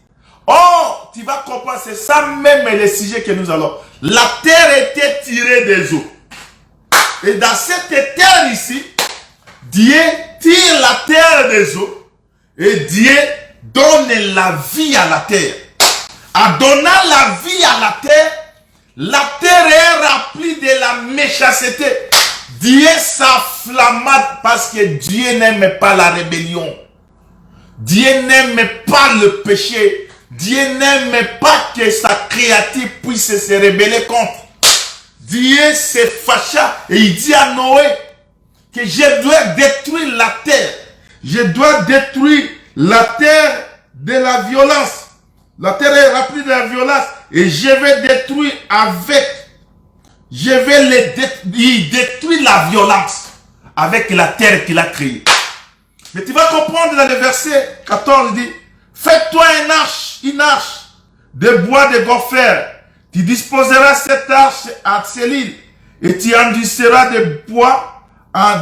Oh, tu vas comprendre, c'est ça même le sujet que nous allons. La terre était tirée des eaux. Et dans cette terre ici, Dieu tire la terre des eaux et Dieu donne la vie à la terre. En donnant la vie à la terre est remplie de la méchanceté. Dieu s'enflamma parce que Dieu n'aime pas la rébellion. Dieu n'aime pas le péché. Dieu n'aime pas que sa créature puisse se rebeller contre. Dieu se fâcha et il dit à Noé que je dois détruire la terre. Je dois détruire la terre de la violence. La terre est remplie de la violence et je vais détruire avec. Je vais détruire la violence avec la terre qu'il a créée. Mais tu vas comprendre dans le verset 14, il dit, fais-toi une arche de bois de gopher. Tu disposeras cette arche à Célile et tu endurciras des bois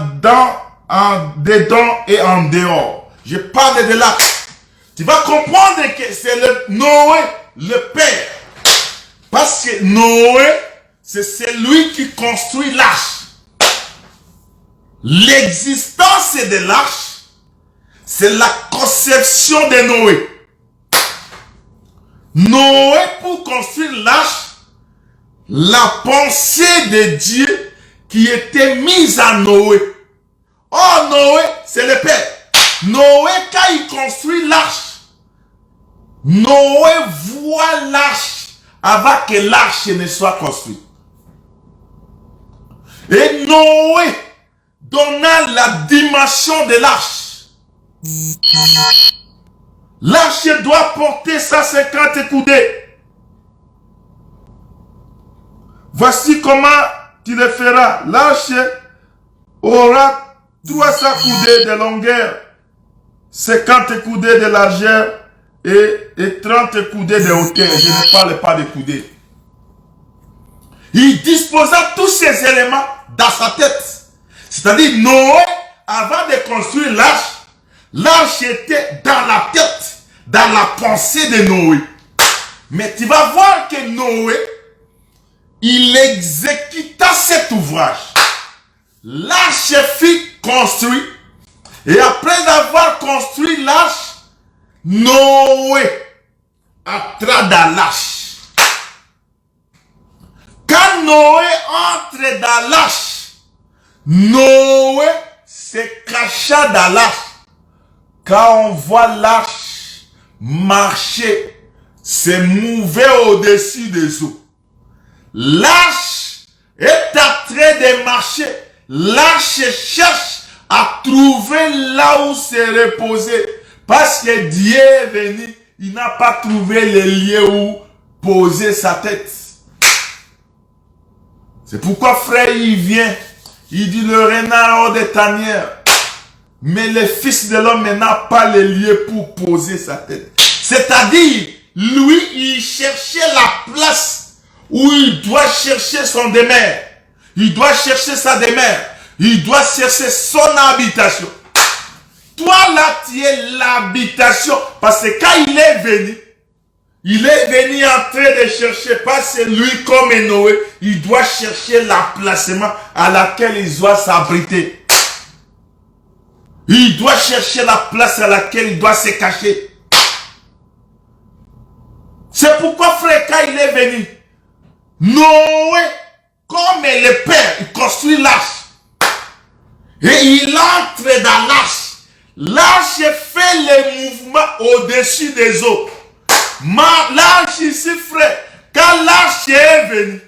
dedans et en dehors. Je parle de l'arche. Tu vas comprendre que c'est Noé le Père. Parce que Noé, c'est celui qui construit l'arche. L'existence de l'arche, c'est la conception de Noé. Noé, pour construire l'arche, la pensée de Dieu qui était mise à Noé. Oh, Noé, c'est le Père. Noé, quand il construit l'arche, Noé voit l'arche avant que l'arche ne soit construite. Et Noé donna la dimension de l'arche. L'arche doit porter 150 coudées. Voici comment tu le feras. L'arche aura 300 coudées de longueur, 50 coudées de largeur et 30 coudées de hauteur. Je ne parle pas de coudées. Il disposa tous ces éléments dans sa tête. C'est-à-dire, Noé, avant de construire l'arche, l'arche était dans la tête, dans la pensée de Noé. Mais tu vas voir que Noé, il exécuta cet ouvrage. L'arche fut construite. Et après avoir construit l'arche, Noé entra dans l'arche. Quand Noé entre dans l'arche, Noé se cacha dans l'arche. Quand on voit l'arche marcher, se mouver au-dessus des eaux. L'arche est en train de marcher. L'arche cherche à trouver là où se reposer. Parce que Dieu est venu, il n'a pas trouvé le lieu où poser sa tête. C'est pourquoi frère, il vient, il dit le renard hors des tanières. Mais le Fils de l'homme n'a pas le lieu pour poser sa tête. C'est-à-dire, lui, il cherchait la place où il doit chercher son demeure. Il doit chercher sa demeure. Il doit chercher son habitation. Toi là, tu es l'habitation. Parce que quand il est venu en train de chercher, pas celui comme Noé. Il doit chercher l'emplacement à laquelle il doit s'abriter. Il doit chercher la place à laquelle il doit se cacher. C'est pourquoi, frère, quand il est venu, Noé, comme le père, il construit l'arche. Et il entre dans l'arche. L'arche fait les mouvements au-dessus des eaux. L'arche ici, frère, quand l'arche est venue,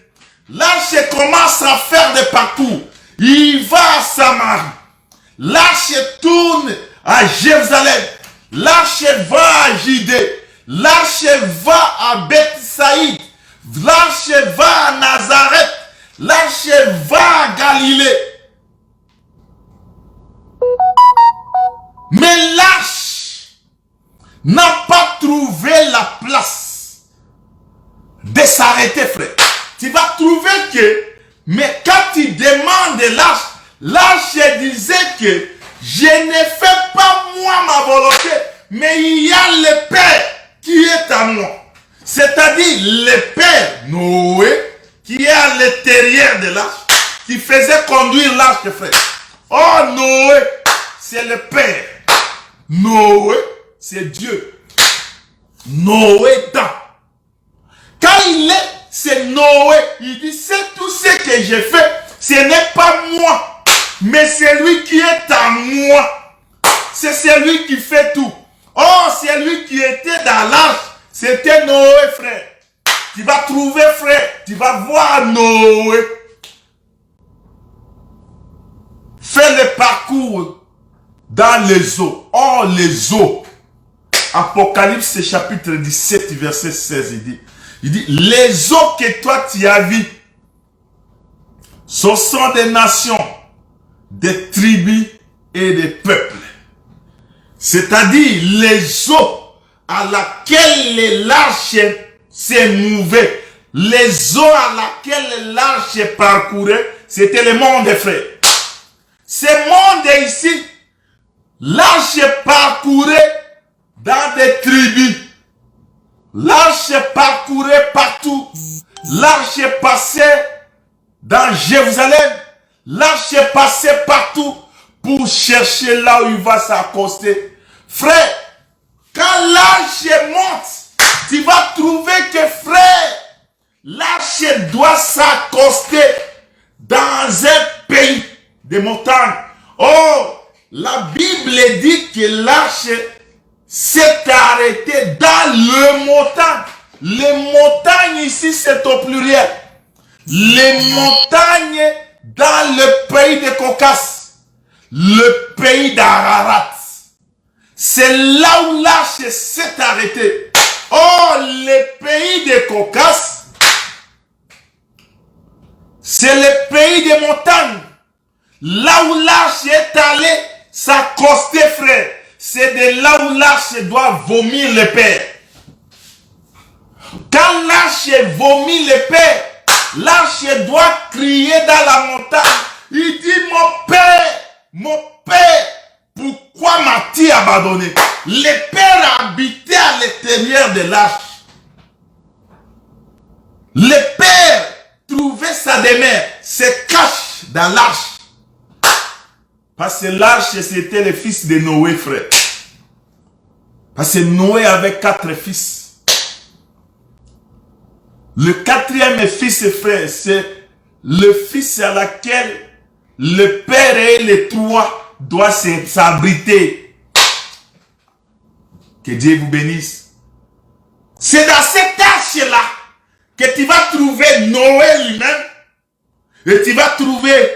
l'arche commence à faire des parcours. Il va à Samarie. L'arche tourne à Jérusalem. L'arche va à Judée. L'arche va à Bethsaïde. L'arche va à Nazareth. L'arche va à Galilée. Mais l'arche n'a pas trouvé la place de s'arrêter, frère. Tu vas trouver que, mais quand tu demandes l'arche, l'arche disait que je ne fais pas moi ma volonté, mais il y a le Père qui est à moi. C'est-à-dire le Père Noé qui est à l'intérieur de l'arche, qui faisait conduire l'arche, frère. Oh, Noé, c'est le Père. Noé, c'est Dieu. Noé dans. Quand il est, c'est Noé. Il dit, c'est tout ce que j'ai fait. Ce n'est pas moi, mais c'est lui qui est à moi. C'est celui qui fait tout. Oh, c'est lui qui était dans l'arche. C'était Noé, frère. Tu vas trouver, frère. Tu vas voir Noé. Fais le parcours dans les eaux. Oh, les eaux. Apocalypse chapitre 17, verset 16, il dit, les eaux que toi tu as vues, ce sont des nations, des tribus et des peuples. C'est-à-dire les eaux à laquelle l'arche s'est mouvée, les eaux à laquelle l'arche parcourait, c'était le monde des frères. Ce monde ici, l'arche parcourait dans des tribus. L'arche parcourait partout. L'arche passait dans Jérusalem. L'arche passait partout pour chercher là où il va s'accoster. Frère, quand l'arche monte, tu vas trouver que frère, l'arche doit s'accoster dans un pays de montagnes. Oh, la Bible dit que l'arche s'est arrêtée dans le montagne. Les montagnes ici, c'est au pluriel. Les montagnes dans le pays de Caucase, le pays d'Ararat. C'est là où l'arche s'est arrêtée. Oh, le pays de Caucase, c'est le pays des montagnes. Là où l'arche est allée s'accoster, frère, c'est de là où l'arche doit vomir le Père. Quand l'arche vomit le Père, l'arche doit crier dans la montagne. Il dit, mon Père, pourquoi m'as-tu abandonné? Le Père habitait à l'intérieur de l'arche. Le Père trouvait sa demeure, se cache dans l'arche. Parce que l'arche, c'était le fils de Noé, frère. Parce que Noé avait 4 fils. Le 4e fils, frère, c'est le fils à laquelle le père et les 3 doivent s'abriter. Que Dieu vous bénisse. C'est dans cette arche-là que tu vas trouver Noé lui-même. Et tu vas trouver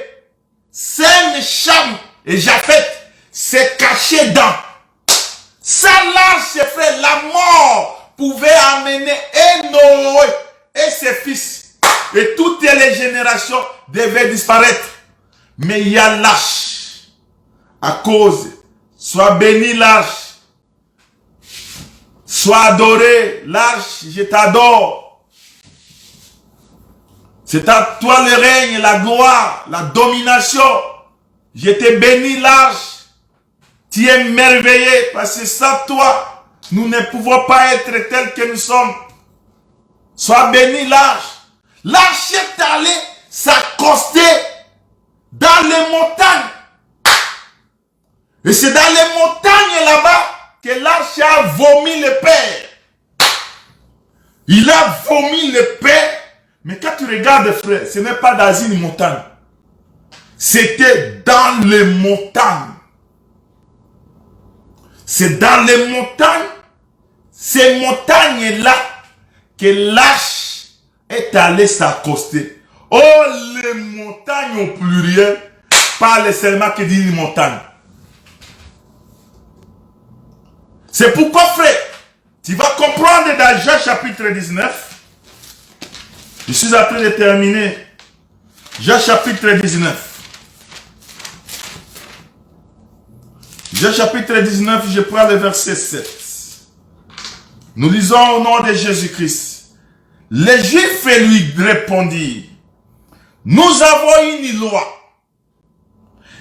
Sem, Cham et Japheth se cacher dans. Ça l'arche, frère, la mort pouvait amener et Noé et ses fils. Et toutes les générations devaient disparaître. Mais il y a l'arche. À cause, sois béni l'arche. Sois adoré l'arche, je t'adore. C'est à toi le règne, la gloire, la domination. Je te bénis l'arche. Tu es merveilleux parce que sans toi, nous ne pouvons pas être tels que nous sommes. Sois béni l'arche. L'arche est allée s'accoster dans les montagnes. Et c'est dans les montagnes là-bas que l'arche a vomi le Père. Il a vomi le Père. Mais quand tu regardes, frère, ce n'est pas dans une montagne. C'était dans les montagnes. C'est dans les montagnes, ces montagnes-là, que l'arche est allée s'accoster. Oh, les montagnes au pluriel, parlent seulement que d'une montagne. C'est pourquoi, frère, tu vas comprendre dans Jean chapitre 19. Je suis en train de terminer. Jean chapitre 19. Jean chapitre 19, je prends le verset 7. Nous lisons au nom de Jésus-Christ. Les Juifs lui répondirent, nous avons une loi.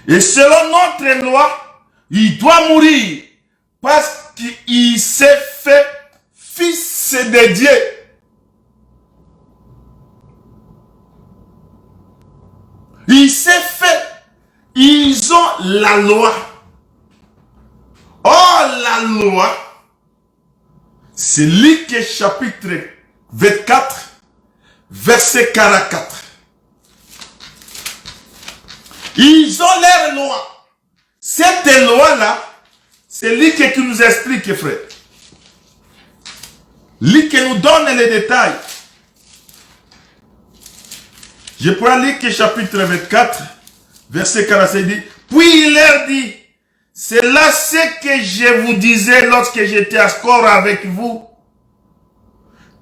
Et selon notre loi, il doit mourir parce qu'il s'est fait fils de Dieu. Il s'est fait. Ils ont la loi. Oh, la loi, c'est Luc chapitre 24, verset 44. Ils ont leur loi. Cette loi-là, c'est Luc qui nous explique, frère. Luc qui nous donne les détails. Je prends Luc chapitre 24, verset 45, il dit, puis il leur dit, c'est là ce que je vous disais lorsque j'étais encore avec vous,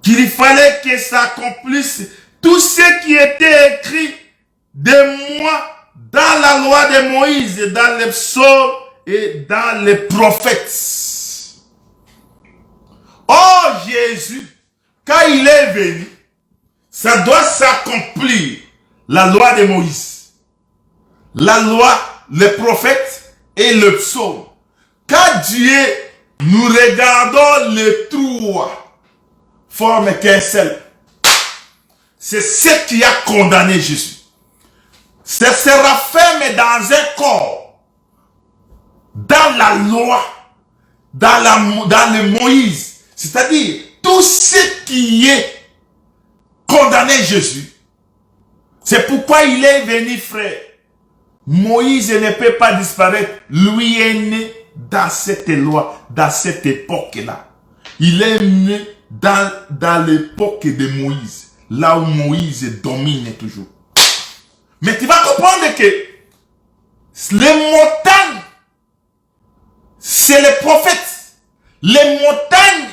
qu'il fallait que s'accomplisse tout ce qui était écrit de moi dans la loi de Moïse, dans les psaumes et dans les prophètes. Oh Jésus, quand il est venu, ça doit s'accomplir, la loi de Moïse, la loi, les prophètes, et le psaume. Quand Dieu, nous regardons les trois, forment qu'un seul. C'est ce qui a condamné Jésus. Ce sera fait dans un corps, dans la loi, dans le Moïse. C'est-à-dire, tout ce qui est condamné Jésus. C'est pourquoi il est venu, frère. Moïse ne peut pas disparaître. Lui est né dans cette loi, dans cette époque-là. Il est né dans l'époque de Moïse. Là où Moïse domine toujours. Mais tu vas comprendre que les montagnes, c'est les prophètes. Les montagnes,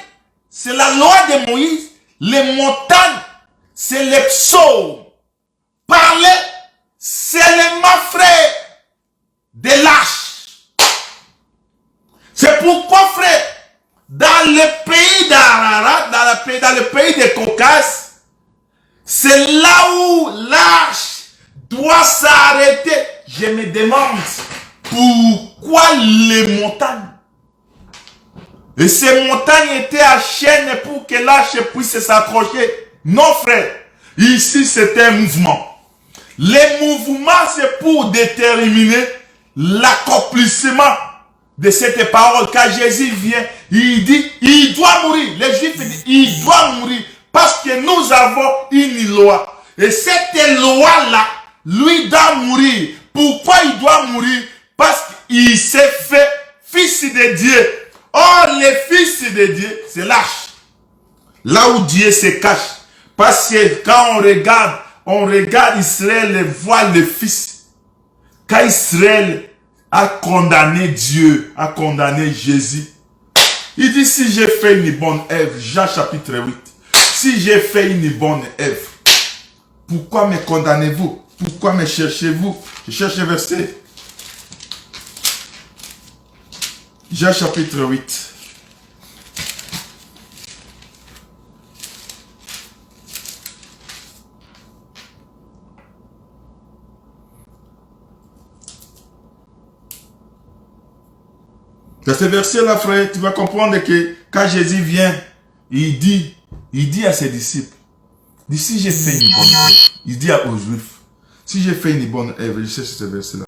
c'est la loi de Moïse. Les montagnes, c'est les psaumes. Parler, c'est les frère de l'arche. C'est pourquoi, frère, dans le pays d'Ararat, dans le pays de Caucase, c'est là où l'arche doit s'arrêter. Je me demande pourquoi les montagnes. Et ces montagnes étaient à chaîne pour que l'arche puisse s'accrocher. Non, frère. Ici, c'est un mouvement. Les mouvements, c'est pour déterminer l'accomplissement de cette parole. Quand Jésus vient, il dit, il doit mourir. Les Juifs disent, il doit mourir. Parce que nous avons une loi. Et cette loi-là, lui doit mourir. Pourquoi il doit mourir? Parce qu'il s'est fait fils de Dieu. Or, les fils de Dieu, c'est l'arche. Là où Dieu se cache. Parce que quand on regarde Israël et voit le fils. Quand Israël a condamné Dieu, a condamné Jésus, Il dit, si j'ai fait une bonne œuvre, Jean chapitre 8, si j'ai fait une bonne œuvre, pourquoi me condamnez-vous? Pourquoi me cherchez-vous? Je cherche le verset. Jean chapitre 8. Dans ce verset-là, frère, tu vas comprendre que quand Jésus vient, il dit à ses disciples, il dit, si j'ai fait une bonne œuvre, il dit aux Juifs, si j'ai fait une bonne œuvre, je cherche ce verset-là.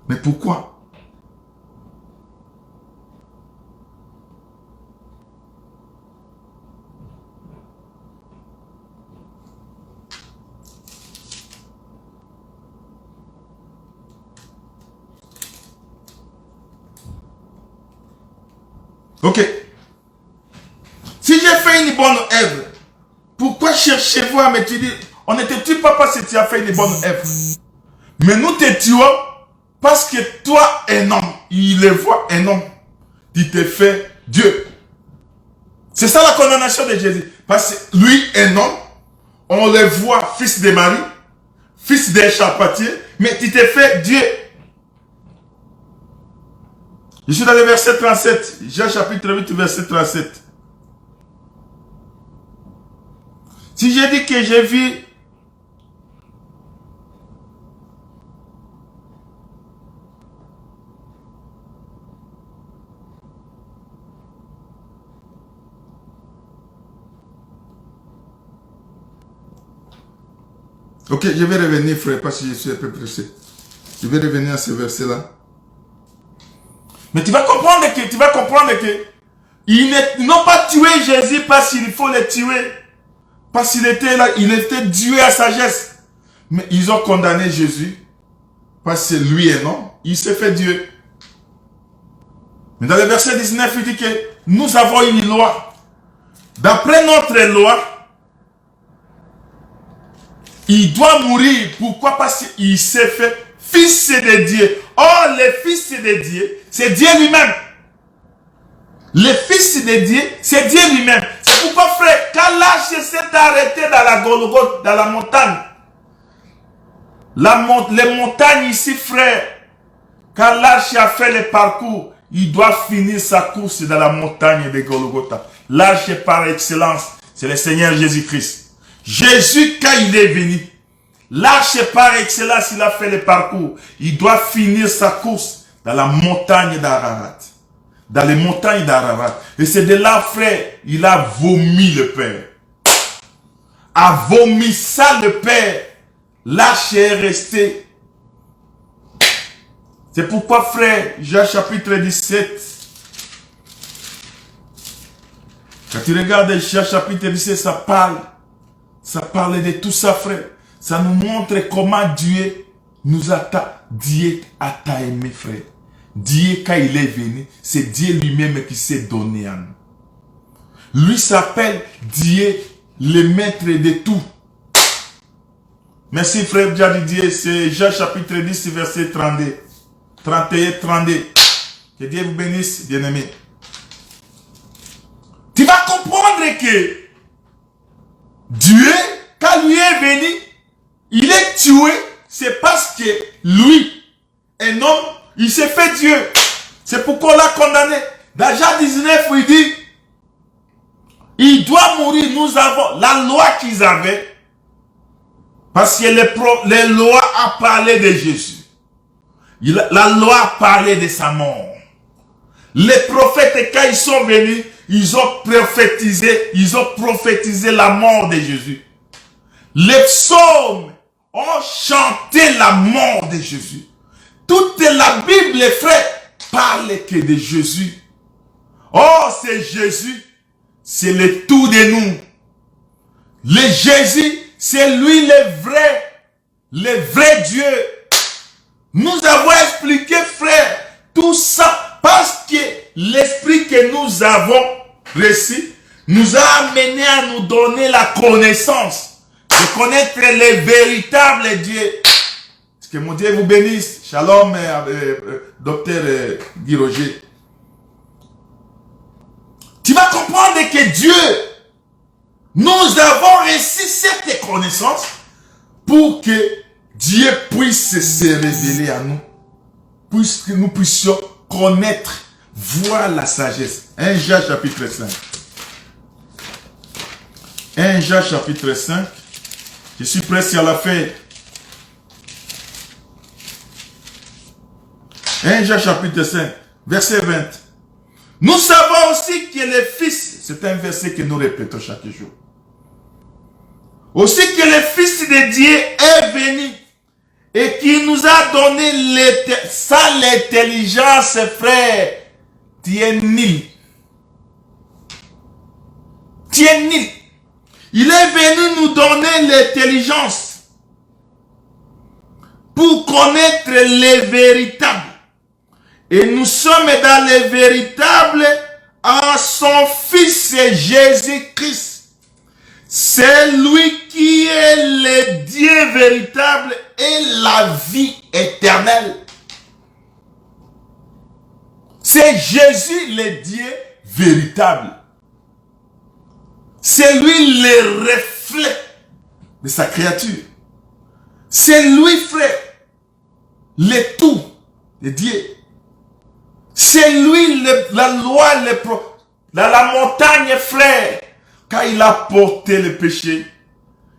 Mais pourquoi? Ok. Si j'ai fait une bonne œuvre, pourquoi cherchez-vous à me tuer? On ne te tue pas parce que tu as fait une bonne œuvre. Mais nous te tuons parce que toi, un homme, il le voit un homme, tu te fais Dieu. C'est ça la condamnation de Jésus. Parce que lui, un homme, on le voit fils de Marie, fils d'un charpentier, mais tu te fais Dieu. Je suis dans le verset 37. Jean chapitre 8, verset 37. Si j'ai dit que j'ai vu... Ok, je vais revenir, frère, parce que je suis un peu pressé. Je vais revenir à ce verset-là. Mais tu vas comprendre que ils n'ont pas tué Jésus parce qu'il faut le tuer. Parce qu'il était là, il était Dieu à sagesse. Mais ils ont condamné Jésus parce que lui est non, il s'est fait Dieu. Mais dans le verset 19, il dit que nous avons une loi. D'après notre loi, il doit mourir. Pourquoi? Parce qu'il s'est fait fils de Dieu. Or, le fils de Dieu, c'est Dieu lui-même. Le fils de Dieu, c'est Dieu lui-même. C'est pourquoi, frère, quand l'arche s'est arrêté dans la Golgothe, dans la montagne, les montagnes ici, frère, quand l'arche a fait le parcours, il doit finir sa course dans la montagne de Golgotha. L'arche par excellence, c'est le Seigneur Jésus-Christ. Jésus, quand il est venu, l'arche par excellence, il a fait le parcours. Il doit finir sa course dans la montagne d'Ararat. Dans les montagnes d'Ararat. Et c'est de là, frère, il a vomi le Père. A vomi ça le Père. L'arche est restée. C'est pourquoi, frère, Jean chapitre 17. Quand tu regardes Jean chapitre 17, ça parle. Ça parle de tout ça, frère. Ça nous montre comment Dieu nous a Dieu t'a aimé, frère. Dieu, quand il est venu, c'est Dieu lui-même qui s'est donné à nous. Lui s'appelle Dieu, le maître de tout. Merci, frère Dieu. C'est Jean chapitre 10, verset 32. 31, 32. Que Dieu vous bénisse, bien-aimé. Tu vas comprendre que Dieu, quand lui est venu, il est tué, c'est parce que lui, un homme, il s'est fait Dieu. C'est pourquoi on l'a condamné. Dans Jean 19, il dit, il doit mourir. Nous avons la loi qu'ils avaient, parce que les lois a parlé de Jésus. La loi a parlé de sa mort. Les prophètes, quand ils sont venus, ils ont prophétisé la mort de Jésus. Les psaumes ont chanté la mort de Jésus. Toute la Bible, les frères, parle que de Jésus. Oh, c'est Jésus. C'est le tout de nous. Le Jésus, c'est lui le vrai Dieu. Nous avons expliqué, frère, tout ça parce que l'esprit que nous avons reçu nous a amené à nous donner la connaissance de connaître le véritable Dieu. Que mon Dieu vous bénisse. Shalom, docteur Guy Roger. Tu vas comprendre que Dieu, nous avons reçu cette connaissance pour que Dieu puisse se révéler à nous, puisque nous puissions connaître, voir la sagesse. 1 Jean chapitre 5. 1 Jean chapitre 5. Je suis presque à la fin. 1 Jean chapitre 5, verset 20. Nous savons aussi que le Fils, c'est un verset que nous répétons chaque jour. Aussi que le Fils de Dieu est venu et qui nous a donné l'intelligence, frère. Tu es nul. Tu es nul. Il est venu nous donner l'intelligence pour connaître les véritables. Et nous sommes dans les véritables en son Fils Jésus-Christ. C'est lui qui est le Dieu véritable et la vie éternelle. C'est Jésus le Dieu véritable. C'est lui le reflet de sa créature. C'est lui, frère, le tout de Dieu. C'est lui la loi, la montagne, frère. Quand il a porté le péché,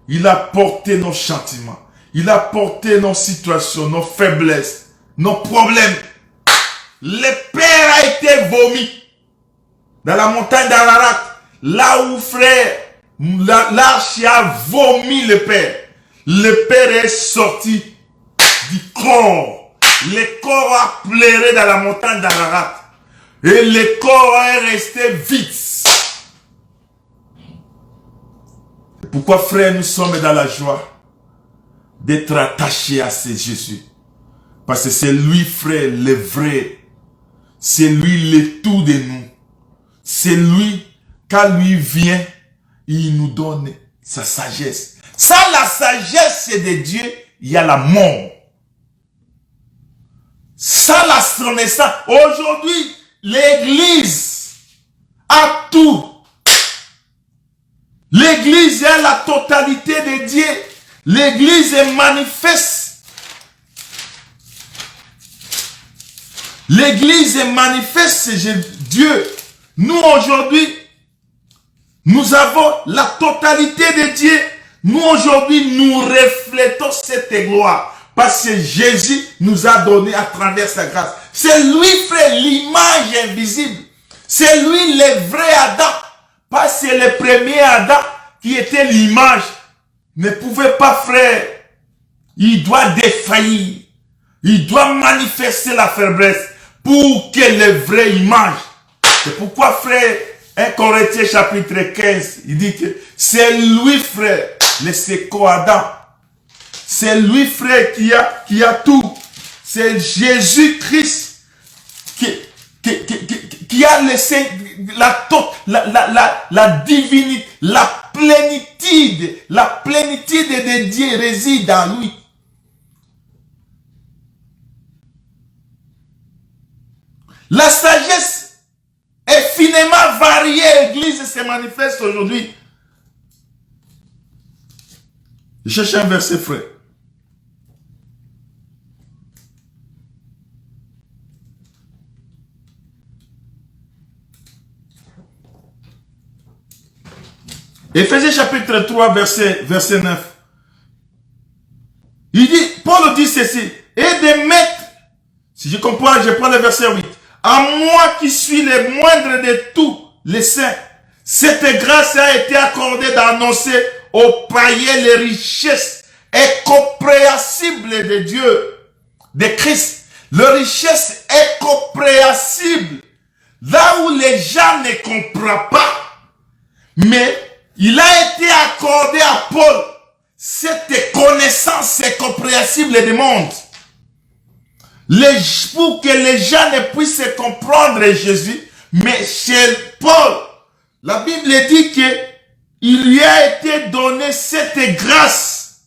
il a porté nos châtiments, il a porté nos situations, nos faiblesses, nos problèmes. Le Père a été vomi dans la montagne d'Ararat. Là où, frère, l'arche a vomi le Père. Le Père est sorti du corps. Le corps a pleuré dans la montagne d'Ararat. Et le corps est resté vide. Pourquoi, frère, nous sommes dans la joie d'être attachés à ce Jésus? Parce que c'est lui, frère, le vrai. C'est lui le tout de nous. C'est lui, quand lui vient, il nous donne sa sagesse. Sans la sagesse de Dieu, il y a la mort. Sans la connaissance, aujourd'hui, l'église a tout. L'église est la totalité de Dieu. L'église est manifeste. L'église est manifeste, c'est Dieu. Nous aujourd'hui, nous avons la totalité de Dieu. Nous aujourd'hui, nous reflétons cette gloire. Parce que Jésus nous a donné à travers sa grâce. C'est lui, frère, l'image invisible. C'est lui le vrai Adam. Parce que le premier Adam, qui était l'image, ne pouvait pas, frère. Il doit défaillir. Il doit manifester la faiblesse pour que le vrai image. C'est pourquoi, frère, 1 Corinthiens chapitre 15, il dit que c'est lui, frère, le second Adam. C'est lui, frère, qui a tout. C'est Jésus-Christ qui a laissé la divinité, la plénitude de Dieu réside en lui. La sagesse est finement variée. L'église se manifeste aujourd'hui. Je cherche un verset, frère. Éphésiens chapitre 3, verset 9. Il dit, Paul dit ceci, et de mettre, si je comprends, je prends le verset 8, à moi qui suis le moindre de tous les saints, cette grâce a été accordée d'annoncer aux païens les richesses incompréhensibles de Dieu, de Christ. La richesse incompréhensible, là où les gens ne comprennent pas, mais il a été accordé à Paul cette connaissance incompréhensible du monde. Pour que les gens ne puissent comprendre Jésus, mais chez Paul, la Bible dit que il lui a été donné cette grâce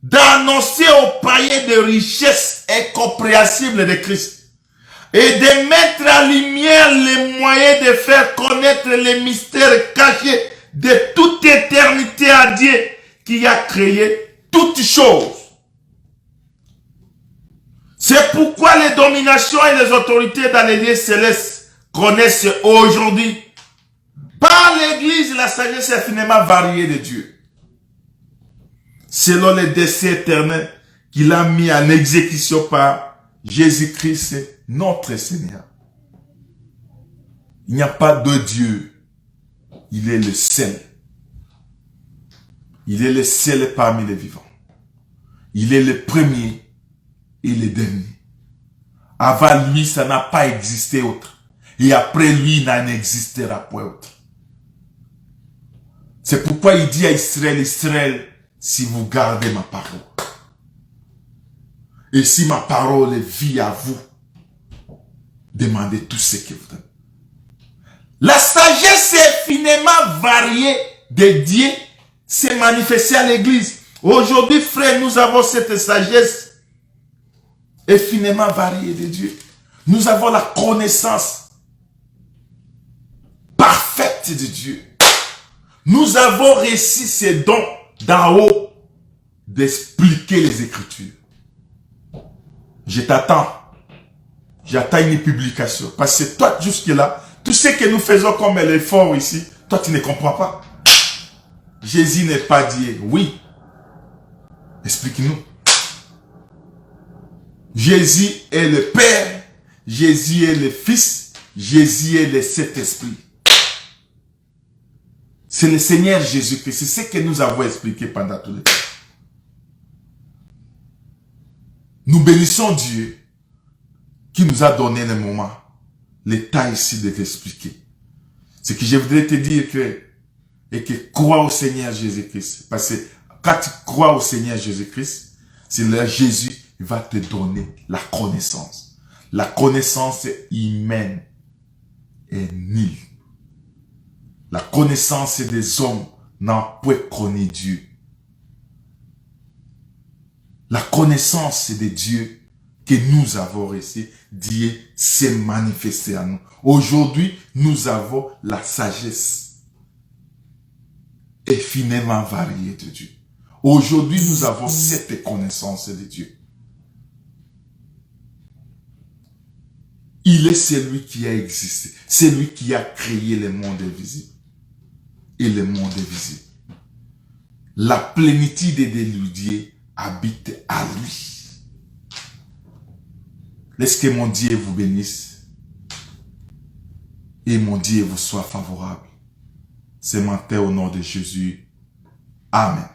d'annoncer aux païens de richesses incompréhensibles de Christ. et de mettre en lumière les moyens de faire connaître les mystères cachés de toute éternité à Dieu qui a créé toutes choses. C'est pourquoi les dominations et les autorités dans les lieux célestes connaissent aujourd'hui par l'Église la sagesse infiniment variée de Dieu, selon les décrets éternels qu'il a mis en exécution par Jésus-Christ, notre Seigneur. Il n'y a pas de Dieu. Il est le seul. Il est le seul parmi les vivants. Il est le premier et le dernier. Avant lui, ça n'a pas existé autre. Et après lui, il n'en existera pas autre. C'est pourquoi il dit à Israël, Israël, si vous gardez ma parole, et si ma parole vit à vous, demandez tout ce que vous donnez. La sagesse infiniment variée de Dieu s'est manifestée à l'église. Aujourd'hui, frère, nous avons cette sagesse infiniment variée de Dieu. Nous avons la connaissance parfaite de Dieu. Nous avons reçu ces dons d'en haut d'expliquer les Écritures. Je t'attends. J'attends une publication. Parce que toi, jusque-là, tout ce que nous faisons comme l'effort ici, toi, tu ne comprends pas. Jésus n'est pas Dieu. Oui. Explique-nous. Jésus est le Père. Jésus est le Fils. Jésus est le Saint-Esprit. C'est le Seigneur Jésus-Christ. C'est ce que nous avons expliqué pendant tout le temps. Nous bénissons Dieu qui nous a donné le moment, le temps ici de t'expliquer. Ce que je voudrais te dire et que crois au Seigneur Jésus-Christ. Parce que quand tu crois au Seigneur Jésus-Christ, c'est là Jésus va te donner la connaissance. La connaissance humaine est nulle. La connaissance des hommes n'a pas connu Dieu. La connaissance de Dieu que nous avons reçue, Dieu s'est manifesté à nous. Aujourd'hui, nous avons la sagesse infiniment variée de Dieu. Aujourd'hui, nous avons cette connaissance de Dieu. Il est celui qui a existé, celui qui a créé le monde invisible et le monde invisible. La plénitude de Dieu habite à lui. Laisse que mon Dieu vous bénisse et mon Dieu vous soit favorable. Ce matin au nom de Jésus. Amen.